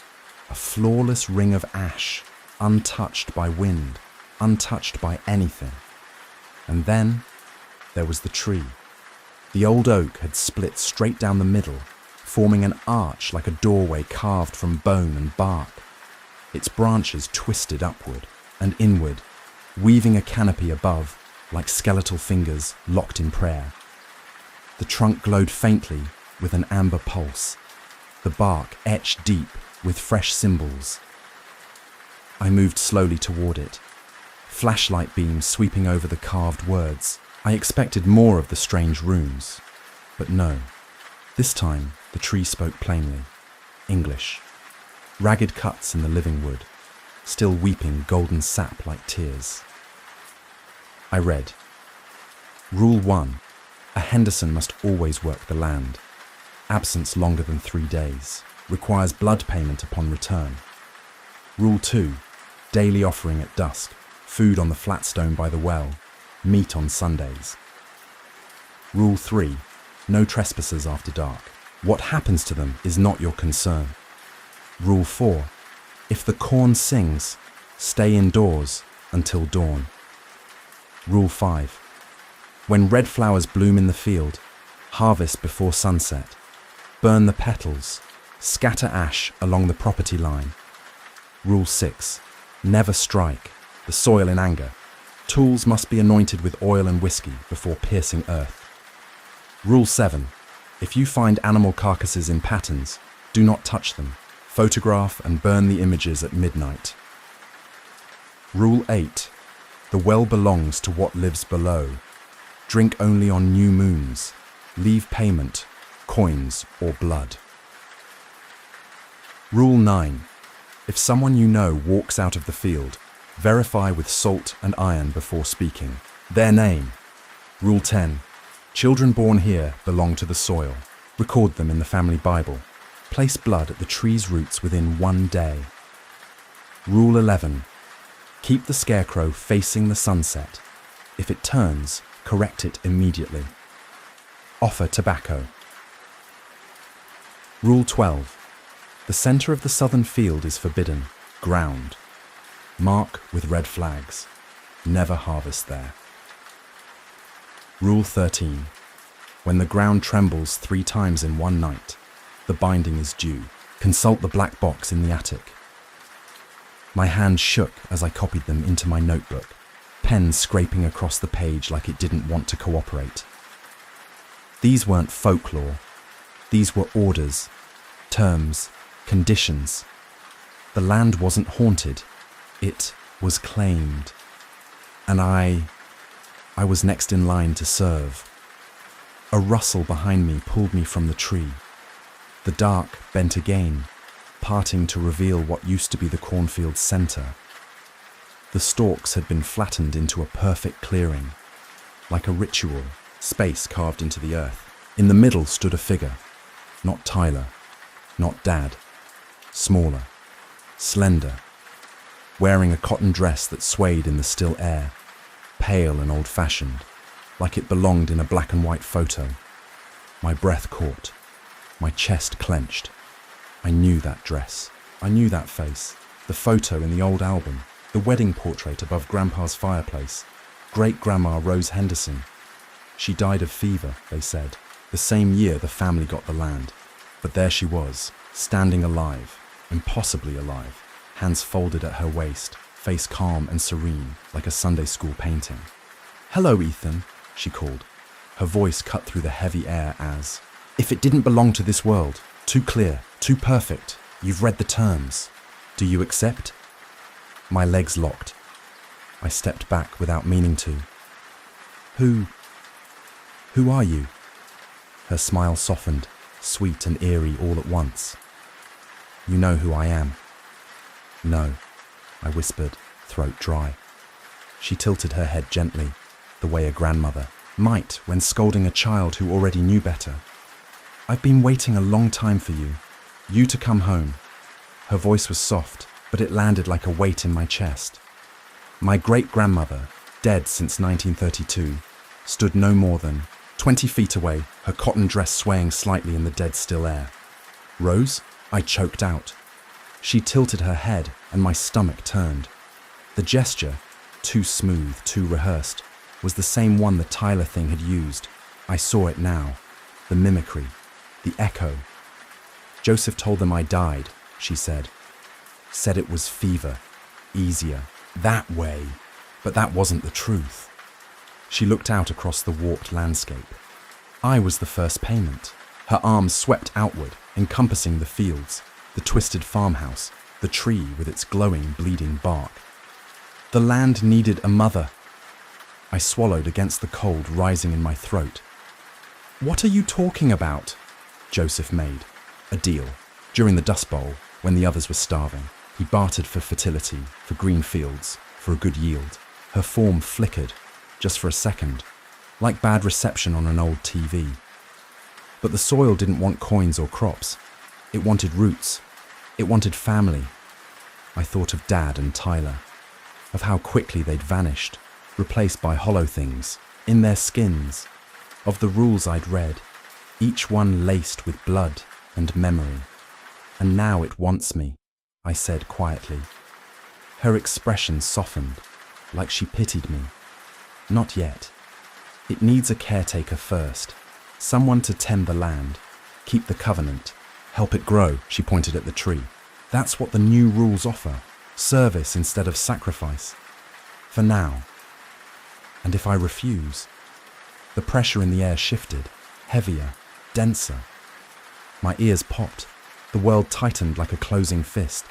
a flawless ring of ash, untouched by wind, untouched by anything. And then there was the tree. The old oak had split straight down the middle, forming an arch like a doorway carved from bone and bark. Its branches twisted upward and inward, weaving a canopy above, like skeletal fingers locked in prayer. The trunk glowed faintly with an amber pulse, the bark etched deep with fresh symbols. I moved slowly toward it, flashlight beams sweeping over the carved words. I expected more of the strange runes, but no. This time, the tree spoke plainly. English. Ragged cuts in the living wood, still weeping golden sap like tears. I read. Rule 1. A Henderson must always work the land. Absence longer than 3 days. Requires blood payment upon return. Rule 2. Daily offering at dusk. Food on the flat stone by the well. Meat on Sundays. Rule 3. No trespassers after dark. What happens to them is not your concern. Rule 4. If the corn sings, stay indoors until dawn. Rule 5. When red flowers bloom in the field, harvest before sunset. Burn the petals. Scatter ash along the property line. Rule 6. Never strike the soil in anger. Tools must be anointed with oil and whiskey before piercing earth. Rule 7. If you find animal carcasses in patterns, do not touch them. Photograph and burn the images at midnight. Rule 8. The well belongs to what lives below. Drink only on new moons. Leave payment, coins or blood. Rule 9. If someone you know walks out of the field, verify with salt and iron before speaking. Their name. Rule 10. Children born here belong to the soil. Record them in the family Bible. Place blood at the tree's roots within 1 day. Rule 11. Keep the scarecrow facing the sunset. If it turns, correct it immediately. Offer tobacco. Rule 12. The center of the southern field is forbidden. Ground. Mark with red flags. Never harvest there. Rule 13. When the ground trembles 3 times in one night, the binding is due. Consult the black box in the attic. My hand shook as I copied them into my notebook, pen scraping across the page like it didn't want to cooperate. These weren't folklore. These were orders, terms, conditions. The land wasn't haunted. It was claimed. And I was next in line to serve. A rustle behind me pulled me from the tree. The dark bent again, parting to reveal what used to be the cornfield's center. The stalks had been flattened into a perfect clearing, like a ritual, space carved into the earth. In the middle stood a figure, not Tyler, not Dad, smaller, slender, wearing a cotton dress that swayed in the still air, pale and old-fashioned, like it belonged in a black and white photo. My breath caught, my chest clenched. I knew that dress, I knew that face, the photo in the old album, the wedding portrait above Grandpa's fireplace, great-grandma Rose Henderson. She died of fever, they said, the same year the family got the land. But there she was, standing alive, impossibly alive, hands folded at her waist, face calm and serene, like a Sunday school painting. "Hello, Ethan," she called. Her voice cut through the heavy air as, "If it didn't belong to this world, too clear, too perfect, you've read the terms. Do you accept?" My legs locked. I stepped back without meaning to. Who are you?" Her smile softened, sweet and eerie all at once. "You know who I am." "No," I whispered, throat dry. She tilted her head gently, the way a grandmother might when scolding a child who already knew better. "I've been waiting a long time for you to come home." Her voice was soft, but it landed like a weight in my chest. My great-grandmother, dead since 1932, stood no more than 20 feet away, her cotton dress swaying slightly in the dead still air. "Rose?" I choked out. She tilted her head, and my stomach turned. The gesture, too smooth, too rehearsed, was the same one the Tyler thing had used. I saw it now. The mimicry. The echo. "Joseph told them I died," she said. "Said it was fever. Easier. That way." But that wasn't the truth. She looked out across the warped landscape. I was the first payment. Her arms swept outward, encompassing the fields, the twisted farmhouse, the tree with its glowing, bleeding bark. The land needed a mother. I swallowed against the cold rising in my throat. "What are you talking about?" Joseph made. "A deal. During the Dust Bowl, when the others were starving, he bartered for fertility, for green fields, for a good yield." Her form flickered. just for a second, like bad reception on an old TV. But the soil didn't want coins or crops. It wanted roots. It wanted family. I thought of Dad and Tyler, of how quickly they'd vanished, replaced by hollow things, in their skins, of the rules I'd read, each one laced with blood and memory. And now it wants me, I said quietly. Her expression softened, like she pitied me. Not yet. It needs a caretaker first, someone to tend the land, keep the covenant, help it grow, she pointed at the tree. That's what the new rules offer, service instead of sacrifice. For now. And if I refuse? The pressure in the air shifted, heavier, denser. My ears popped. The world tightened like a closing fist.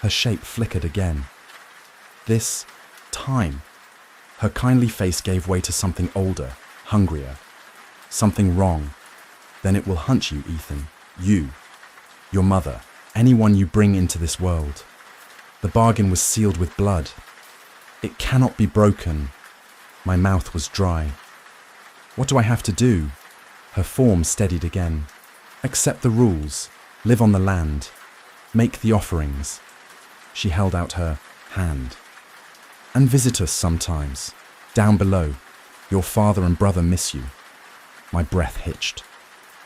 Her shape flickered again. This time. Her kindly face gave way to something older, hungrier. Something wrong. Then it will hunt you, Ethan. You. Your mother. Anyone you bring into this world. The bargain was sealed with blood. It cannot be broken. My mouth was dry. What do I have to do? Her form steadied again. Accept the rules. Live on the land. Make the offerings. She held out her hand. And visit us sometimes. Down below. Your father and brother miss you. My breath hitched.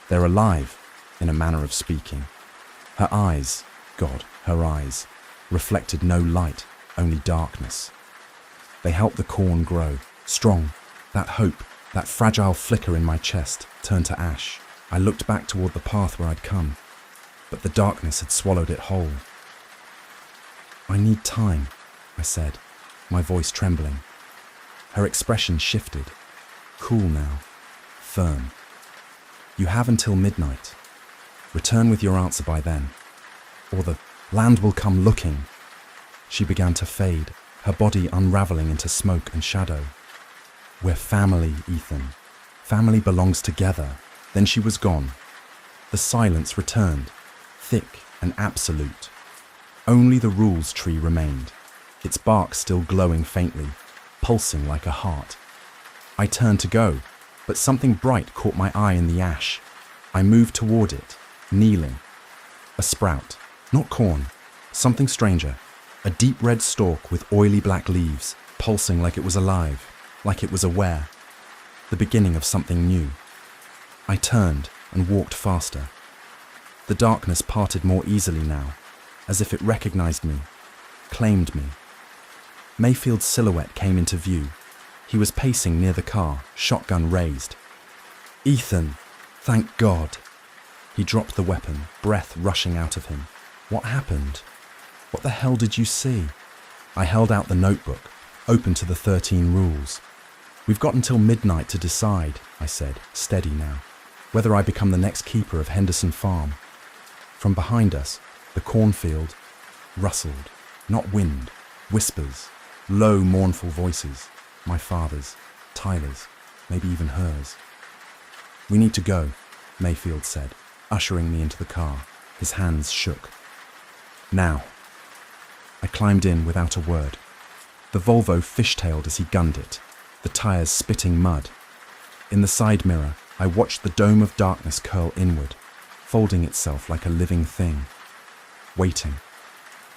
They're alive, in a manner of speaking. Her eyes, God, her eyes, reflected no light, only darkness. They helped the corn grow, strong. That hope, that fragile flicker in my chest, turned to ash. I looked back toward the path where I'd come, but the darkness had swallowed it whole. I need time, I said, my voice trembling. Her expression shifted, cool now, firm. You have until midnight. Return with your answer by then, or the land will come looking. She began to fade, her body unraveling into smoke and shadow. We're family, Ethan. Family belongs together. Then she was gone. The silence returned, thick and absolute. Only the rules tree remained, its bark still glowing faintly, pulsing like a heart. I turned to go, but something bright caught my eye in the ash. I moved toward it, kneeling. A sprout, not corn, something stranger. A deep red stalk with oily black leaves, pulsing like it was alive, like it was aware. The beginning of something new. I turned and walked faster. The darkness parted more easily now, as if it recognized me, claimed me. Mayfield's silhouette came into view. He was pacing near the car, shotgun raised. Ethan, thank God. He dropped the weapon, breath rushing out of him. What happened? What the hell did you see? I held out the notebook, open to the 13 rules. We've got until midnight to decide, I said, steady now, whether I become the next keeper of Henderson Farm. From behind us, the cornfield rustled, not wind, whispers, low, mournful voices, my father's, Tyler's, maybe even hers. We need to go, Mayfield said, ushering me into the car. His hands shook. Now. I climbed in without a word. The Volvo fishtailed as he gunned it, the tires spitting mud. In the side mirror, I watched the dome of darkness curl inward, folding itself like a living thing. Waiting.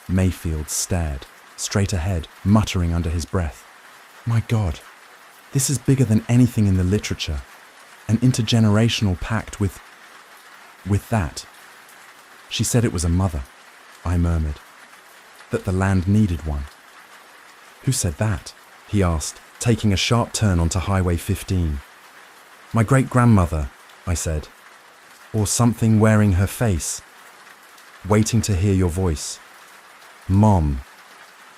Mayfield stared, straight ahead, muttering under his breath. My God, this is bigger than anything in the literature. An intergenerational pact with that. She said it was a mother, I murmured. That the land needed one. Who said that? He asked, taking a sharp turn onto Highway 15. My great-grandmother, I said. Or something wearing her face. Waiting to hear your voice. Mom.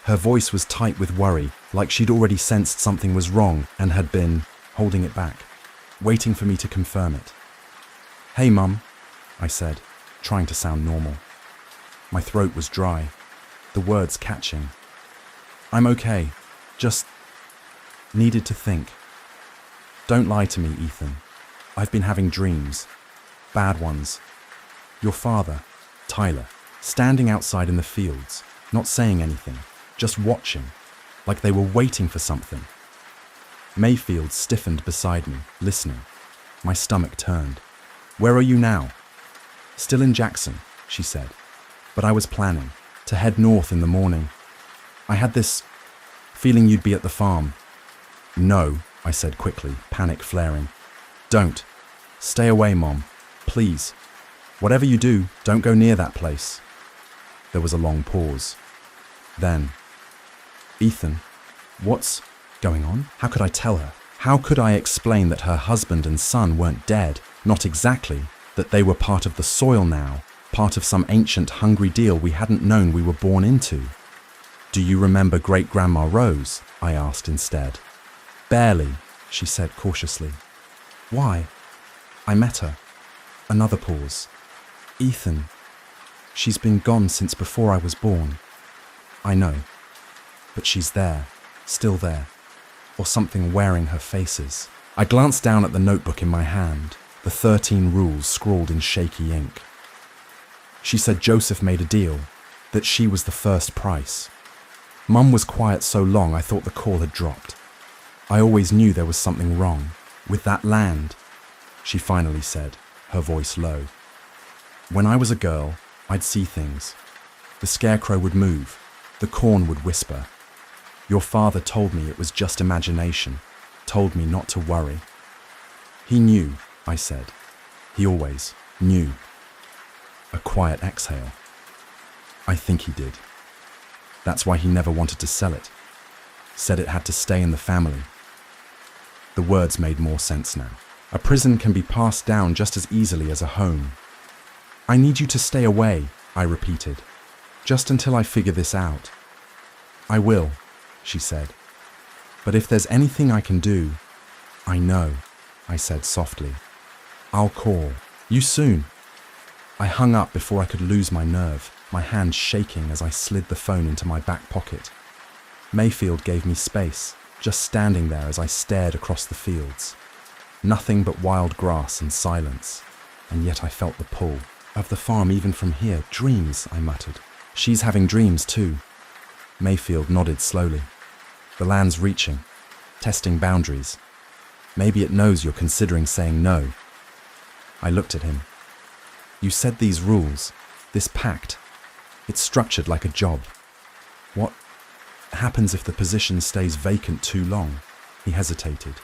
Her voice was tight with worry, like she'd already sensed something was wrong and had been holding it back, waiting for me to confirm it. Hey, Mum, I said, trying to sound normal. My throat was dry, the words catching. I'm okay, just needed to think. Don't lie to me, Ethan. I've been having dreams, bad ones. Your father, Tyler, standing outside in the fields, not saying anything, just watching, like they were waiting for something. Mayfield stiffened beside me, listening. My stomach turned. "Where are you now?" "Still in Jackson," she said. "But I was planning to head north in the morning. I had this feeling you'd be at the farm." "No," I said quickly, panic flaring. "Don't. Stay away, Mom. Please. Whatever you do, don't go near that place." There was a long pause. Then, "Ethan, what's going on?" How could I tell her? How could I explain that her husband and son weren't dead? Not exactly. That they were part of the soil now, part of some ancient hungry deal we hadn't known we were born into. "Do you remember Great-Grandma Rose?" I asked instead. "Barely," she said cautiously. "Why?" "I met her." Another pause. "Ethan, she's been gone since before I was born." "I know. But she's there, still there, or something wearing her faces." I glanced down at the notebook in my hand, the 13 rules scrawled in shaky ink. She said Joseph made a deal, that she was the first price. Mum was quiet so long I thought the call had dropped. I always knew there was something wrong with that land, she finally said, her voice low. "When I was a girl, I'd see things. The scarecrow would move, the corn would whisper. Your father told me it was just imagination, told me not to worry." "He knew," I said. "He always knew." A quiet exhale. "I think he did. That's why he never wanted to sell it. Said it had to stay in the family." The words made more sense now. A prison can be passed down just as easily as a home. "I need you to stay away," I repeated, "just until I figure this out." "I will," she said. "But if there's anything I can do..." "I know," I said softly. "I'll call you soon." I hung up before I could lose my nerve, my hand shaking as I slid the phone into my back pocket. Mayfield gave me space, just standing there as I stared across the fields. Nothing but wild grass and silence, and yet I felt the pull of the farm even from here. "Dreams," I muttered. "She's having dreams too." Mayfield nodded slowly. "The land's reaching, testing boundaries. Maybe it knows you're considering saying no." I looked at him. "You said these rules, this pact, it's structured like a job. What happens if the position stays vacant too long?" He hesitated.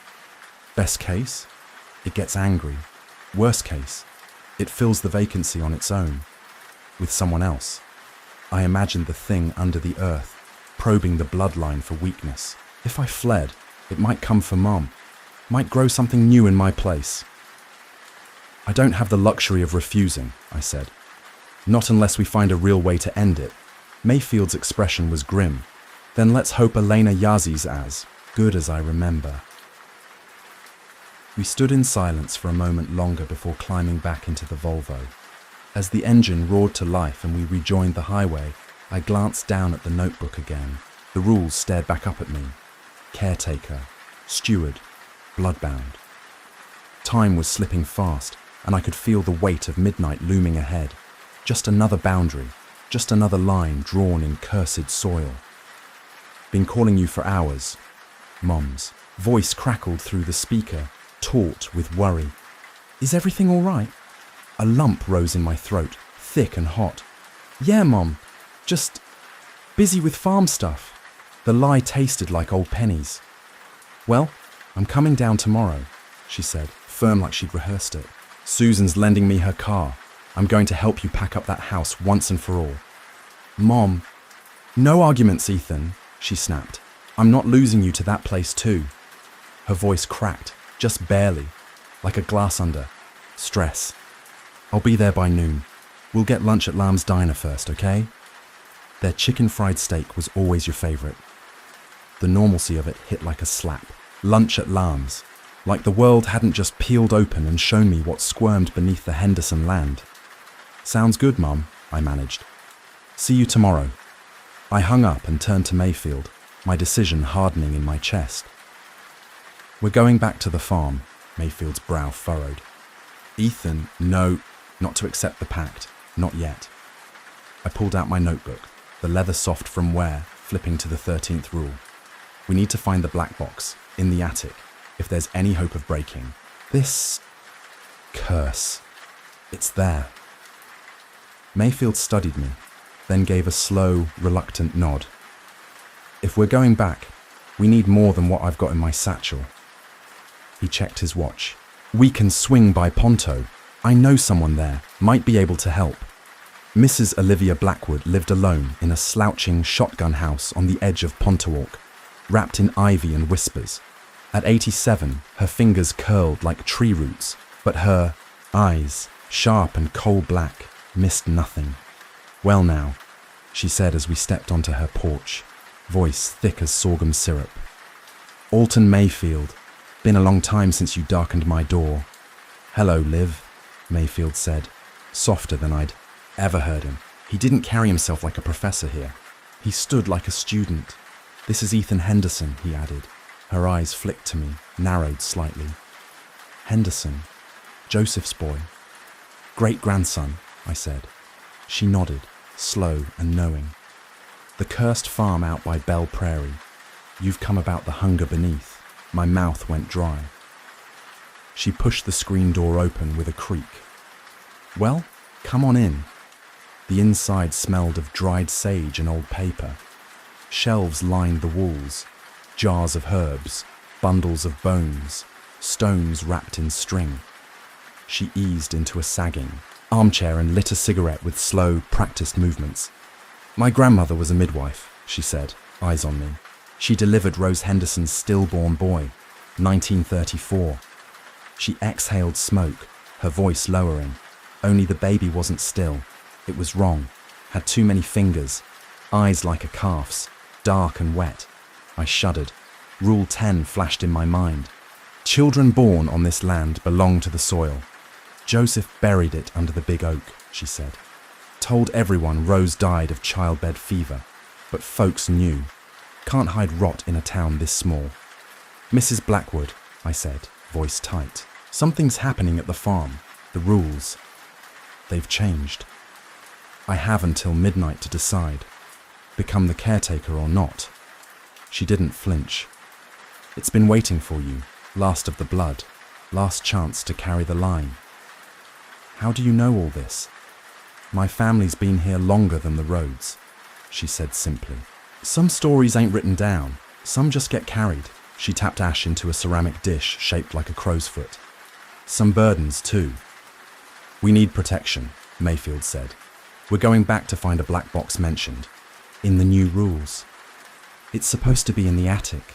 "Best case, it gets angry. Worst case, it fills the vacancy on its own, with someone else." I imagined the thing under the earth, probing the bloodline for weakness. If I fled, it might come for Mom, might grow something new in my place. "I don't have the luxury of refusing," I said. "Not unless we find a real way to end it." Mayfield's expression was grim. "Then let's hope Elena Yazi's as good as I remember." We stood in silence for a moment longer before climbing back into the Volvo. As the engine roared to life and we rejoined the highway, I glanced down at the notebook again. The rules stared back up at me. Caretaker, steward, bloodbound. Time was slipping fast, and I could feel the weight of midnight looming ahead. Just another boundary, just another line drawn in cursed soil. "Been calling you for hours." Mom's voice crackled through the speaker, taut with worry. "Is everything all right?" A lump rose in my throat, thick and hot. "Yeah, Mom, just busy with farm stuff." The lie tasted like old pennies. "Well, I'm coming down tomorrow," she said, firm like she'd rehearsed it. "Susan's lending me her car. I'm going to help you pack up that house once and for all." "Mom..." "No arguments, Ethan," she snapped. "I'm not losing you to that place too." Her voice cracked, just barely, like a glass under stress. "I'll be there by noon. We'll get lunch at Lamb's Diner first, okay?" Their chicken fried steak was always your favorite. The normalcy of it hit like a slap. Lunch at Lamb's. Like the world hadn't just peeled open and shown me what squirmed beneath the Henderson land. "Sounds good, Mum," I managed. "See you tomorrow." I hung up and turned to Mayfield, my decision hardening in my chest. "We're going back to the farm," Mayfield's brow furrowed. "Ethan, no, not to accept the pact, not yet." I pulled out my notebook, the leather soft from wear, flipping to the 13th rule. We need to find the black box in the attic if there's any hope of breaking. This curse. It's there. Mayfield studied me, then gave a slow, reluctant nod. If we're going back, we need more than what I've got in my satchel. He checked his watch. We can swing by Ponto. I know someone there, might be able to help. Mrs. Olivia Blackwood lived alone in a slouching shotgun house on the edge of Pontowalk, wrapped in ivy and whispers. At 87, her fingers curled like tree roots, but her eyes, sharp and coal black, missed nothing. Well now, she said as we stepped onto her porch, voice thick as sorghum syrup. Alton Mayfield, been a long time since you darkened my door. Hello, Liv, Mayfield said, softer than I'd ever heard him. He didn't carry himself like a professor here. He stood like a student. This is Ethan Henderson, he added. Her eyes flicked to me, narrowed slightly. Henderson, Joseph's boy. Great-grandson, I said. She nodded, slow and knowing. The cursed farm out by Belle Prairie. You've come about the hunger beneath. My mouth went dry. She pushed the screen door open with a creak. Well, come on in. The inside smelled of dried sage and old paper. Shelves lined the walls, jars of herbs, bundles of bones, stones wrapped in string. She eased into a sagging armchair and lit a cigarette with slow, practiced movements. My grandmother was a midwife, she said, eyes on me. She delivered Rose Henderson's stillborn boy, 1934. She exhaled smoke, her voice lowering. Only the baby wasn't still. It was wrong. Had too many fingers, eyes like a calf's, dark and wet. I shuddered. Rule 10 flashed in my mind. Children born on this land belong to the soil. Joseph buried it under the big oak, she said. Told everyone Rose died of childbed fever, but folks knew. Can't hide rot in a town this small. Mrs. Blackwood, I said, voice tight. Something's happening at the farm. The rules. They've changed. I have until midnight to decide. Become the caretaker or not. She didn't flinch. It's been waiting for you, last of the blood, last chance to carry the line. How do you know all this? My family's been here longer than the roads, she said simply. Some stories ain't written down, some just get carried. She tapped ash into a ceramic dish shaped like a crow's foot. Some burdens too. We need protection, Mayfield said. We're going back to find a black box mentioned, in the new rules. It's supposed to be in the attic.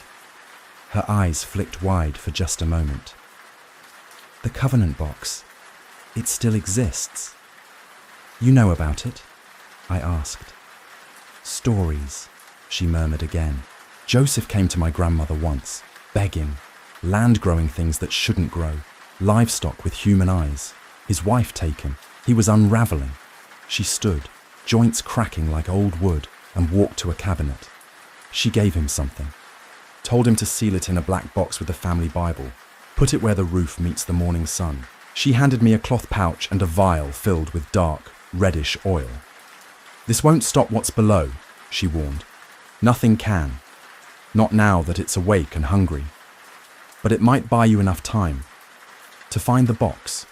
Her eyes flicked wide for just a moment. The Covenant box. It still exists. You know about it? I asked. Stories, she murmured again. Joseph came to my grandmother once, begging, land-growing things that shouldn't grow, livestock with human eyes. His wife taken. He was unraveling. She stood, joints cracking like old wood, and walked to a cabinet. She gave him something. Told him to seal it in a black box with the family Bible. Put it where the roof meets the morning sun. She handed me a cloth pouch and a vial filled with dark, reddish oil. This won't stop what's below, she warned. Nothing can. Not now that it's awake and hungry. But it might buy you enough time to find the box,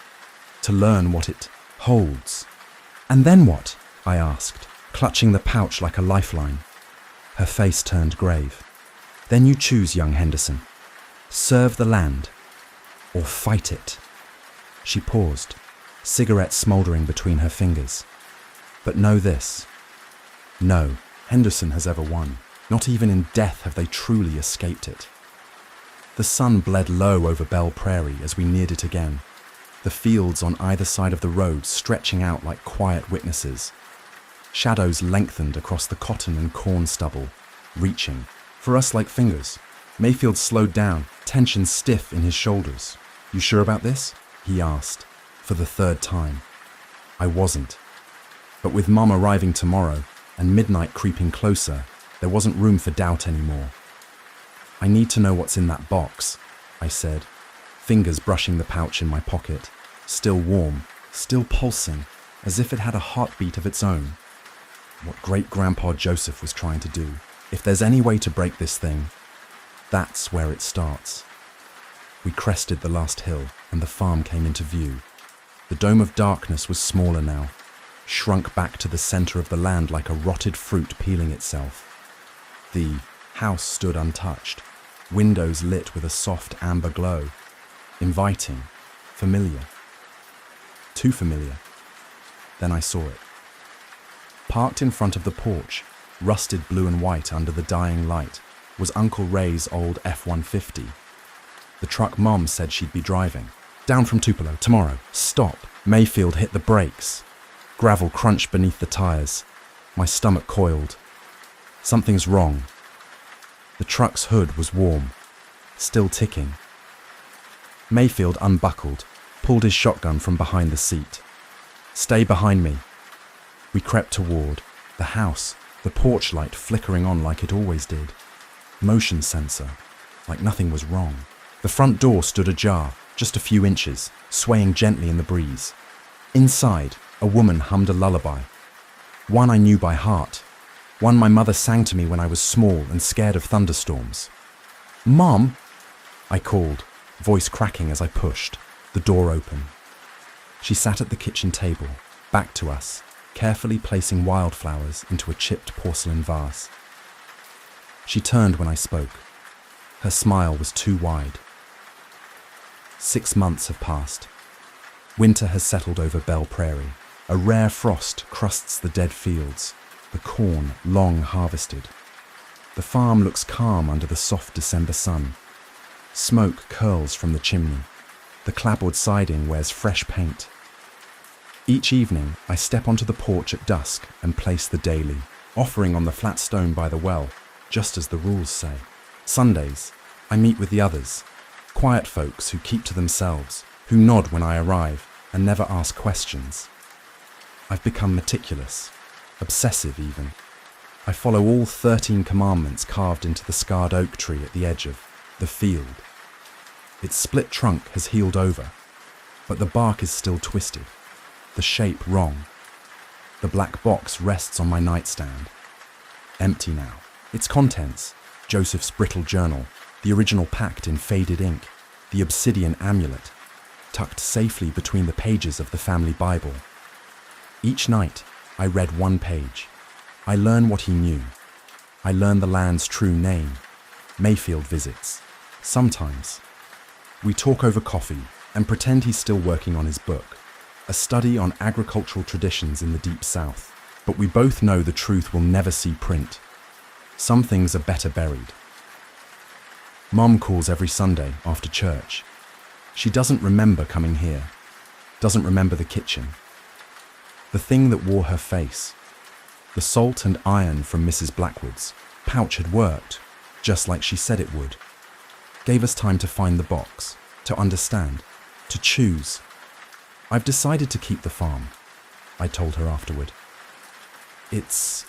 to learn what it holds. And then what? I asked, clutching the pouch like a lifeline. Her face turned grave. Then you choose, young Henderson. Serve the land, or fight it. She paused, cigarette smouldering between her fingers. But know this. No, Henderson has ever won. Not even in death have they truly escaped it. The sun bled low over Belle Prairie as we neared it again. The fields on either side of the road stretching out like quiet witnesses. Shadows lengthened across the cotton and corn stubble, reaching, for us like fingers. Mayfield slowed down, tension stiff in his shoulders. You sure about this? He asked, for the third time. I wasn't. But with Mum arriving tomorrow and midnight creeping closer, there wasn't room for doubt anymore. I need to know what's in that box, I said, fingers brushing the pouch in my pocket, still warm, still pulsing, as if it had a heartbeat of its own. What great-grandpa Joseph was trying to do. If there's any way to break this thing, That's where it starts. We crested the last hill and the farm came into view. The dome of darkness was smaller now, shrunk back to the center of the land like a rotted fruit peeling itself. The house stood untouched, windows lit with a soft amber glow, inviting, familiar. Too familiar. Then I saw it. Parked in front of the porch, rusted blue and white under the dying light, was Uncle Ray's old F-150. The truck Mom said she'd be driving. Down from Tupelo, tomorrow. Stop. Mayfield hit the brakes. Gravel crunched beneath the tires. My stomach coiled. Something's wrong. The truck's hood was warm, still ticking. Mayfield unbuckled, pulled his shotgun from behind the seat. Stay behind me. We crept toward the house, the porch light flickering on like it always did. Motion sensor, like nothing was wrong. The front door stood ajar, just a few inches, swaying gently in the breeze. Inside, a woman hummed a lullaby. One I knew by heart. One my mother sang to me when I was small and scared of thunderstorms. "Mom!" I called, voice cracking as I pushed. The door open. She sat at the kitchen table, back to us, carefully placing wildflowers into a chipped porcelain vase. She turned when I spoke. Her smile was too wide. 6 months have passed. Winter has settled over Belle Prairie. A rare frost crusts the dead fields, the corn long harvested. The farm looks calm under the soft December sun. Smoke curls from the chimney. The clapboard siding wears fresh paint. Each evening, I step onto the porch at dusk and place the daily, offering on the flat stone by the well, just as the rules say. Sundays, I meet with the others, quiet folks who keep to themselves, who nod when I arrive and never ask questions. I've become meticulous, obsessive even. I follow all 13 commandments carved into the scarred oak tree at the edge of the field. Its split trunk has healed over, but the bark is still twisted, the shape wrong. The black box rests on my nightstand, empty now. Its contents, Joseph's brittle journal, the original packed in faded ink, the obsidian amulet, tucked safely between the pages of the family Bible. Each night, I read one page. I learn what he knew. I learn the land's true name. Mayfield visits. Sometimes. We talk over coffee and pretend he's still working on his book, a study on agricultural traditions in the Deep South. But we both know the truth will never see print. Some things are better buried. Mom calls every Sunday after church. She doesn't remember coming here, doesn't remember the kitchen. The thing that wore her face, the salt and iron from Mrs. Blackwood's pouch had worked, just like she said it would. Gave us time to find the box, to understand, to choose. I've decided to keep the farm, I told her afterward. It's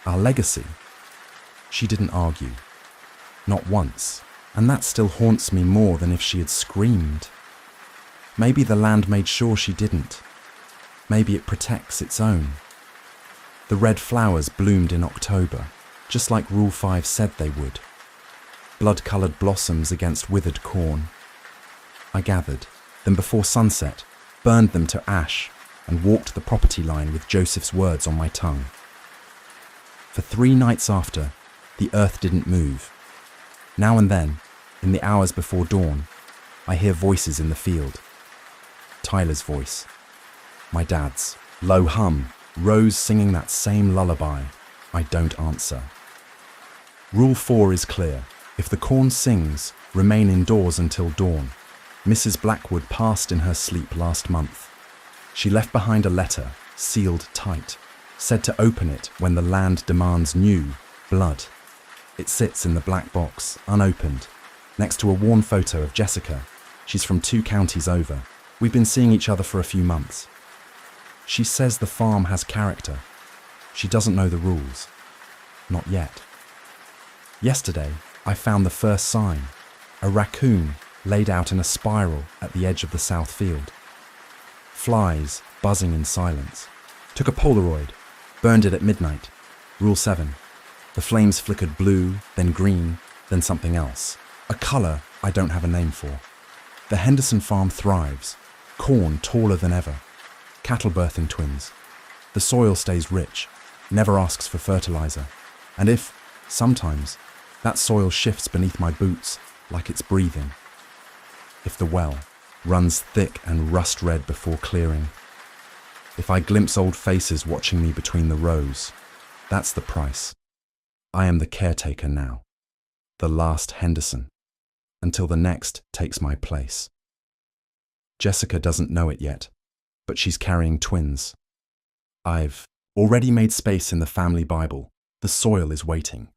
our legacy. She didn't argue, not once, and that still haunts me more than if she had screamed. Maybe the land made sure she didn't. Maybe it protects its own. The red flowers bloomed in October, just like Rule 5 said they would. Blood-coloured blossoms against withered corn. I gathered, then before sunset, burned them to ash and walked the property line with Joseph's words on my tongue. For 3 nights after, the earth didn't move. Now and then, in the hours before dawn, I hear voices in the field. Tyler's voice. My dad's. Low hum, Rose singing that same lullaby. I don't answer. Rule 4 is clear. If the corn sings, remain indoors until dawn. Mrs. Blackwood passed in her sleep last month. She left behind a letter, sealed tight, said to open it when the land demands new blood. It sits in the black box, unopened, next to a worn photo of Jessica. She's from 2 counties over. We've been seeing each other for a few months. She says the farm has character. She doesn't know the rules. Not yet. Yesterday, I found the first sign. A raccoon laid out in a spiral at the edge of the south field. Flies buzzing in silence. Took a Polaroid. Burned it at midnight. Rule 7. The flames flickered blue, then green, Then something else, a color I don't have a name for. The Henderson farm thrives, corn taller than ever, cattle birthing twins. The soil stays rich, never asks for fertilizer. And if, sometimes, that soil shifts beneath my boots like it's breathing. If the well runs thick and rust red before clearing. If I glimpse old faces watching me between the rows, that's the price. I am the caretaker now, the last Henderson, until the next takes my place. Jessica doesn't know it yet, but she's carrying twins. I've already made space in the family Bible. The soil is waiting.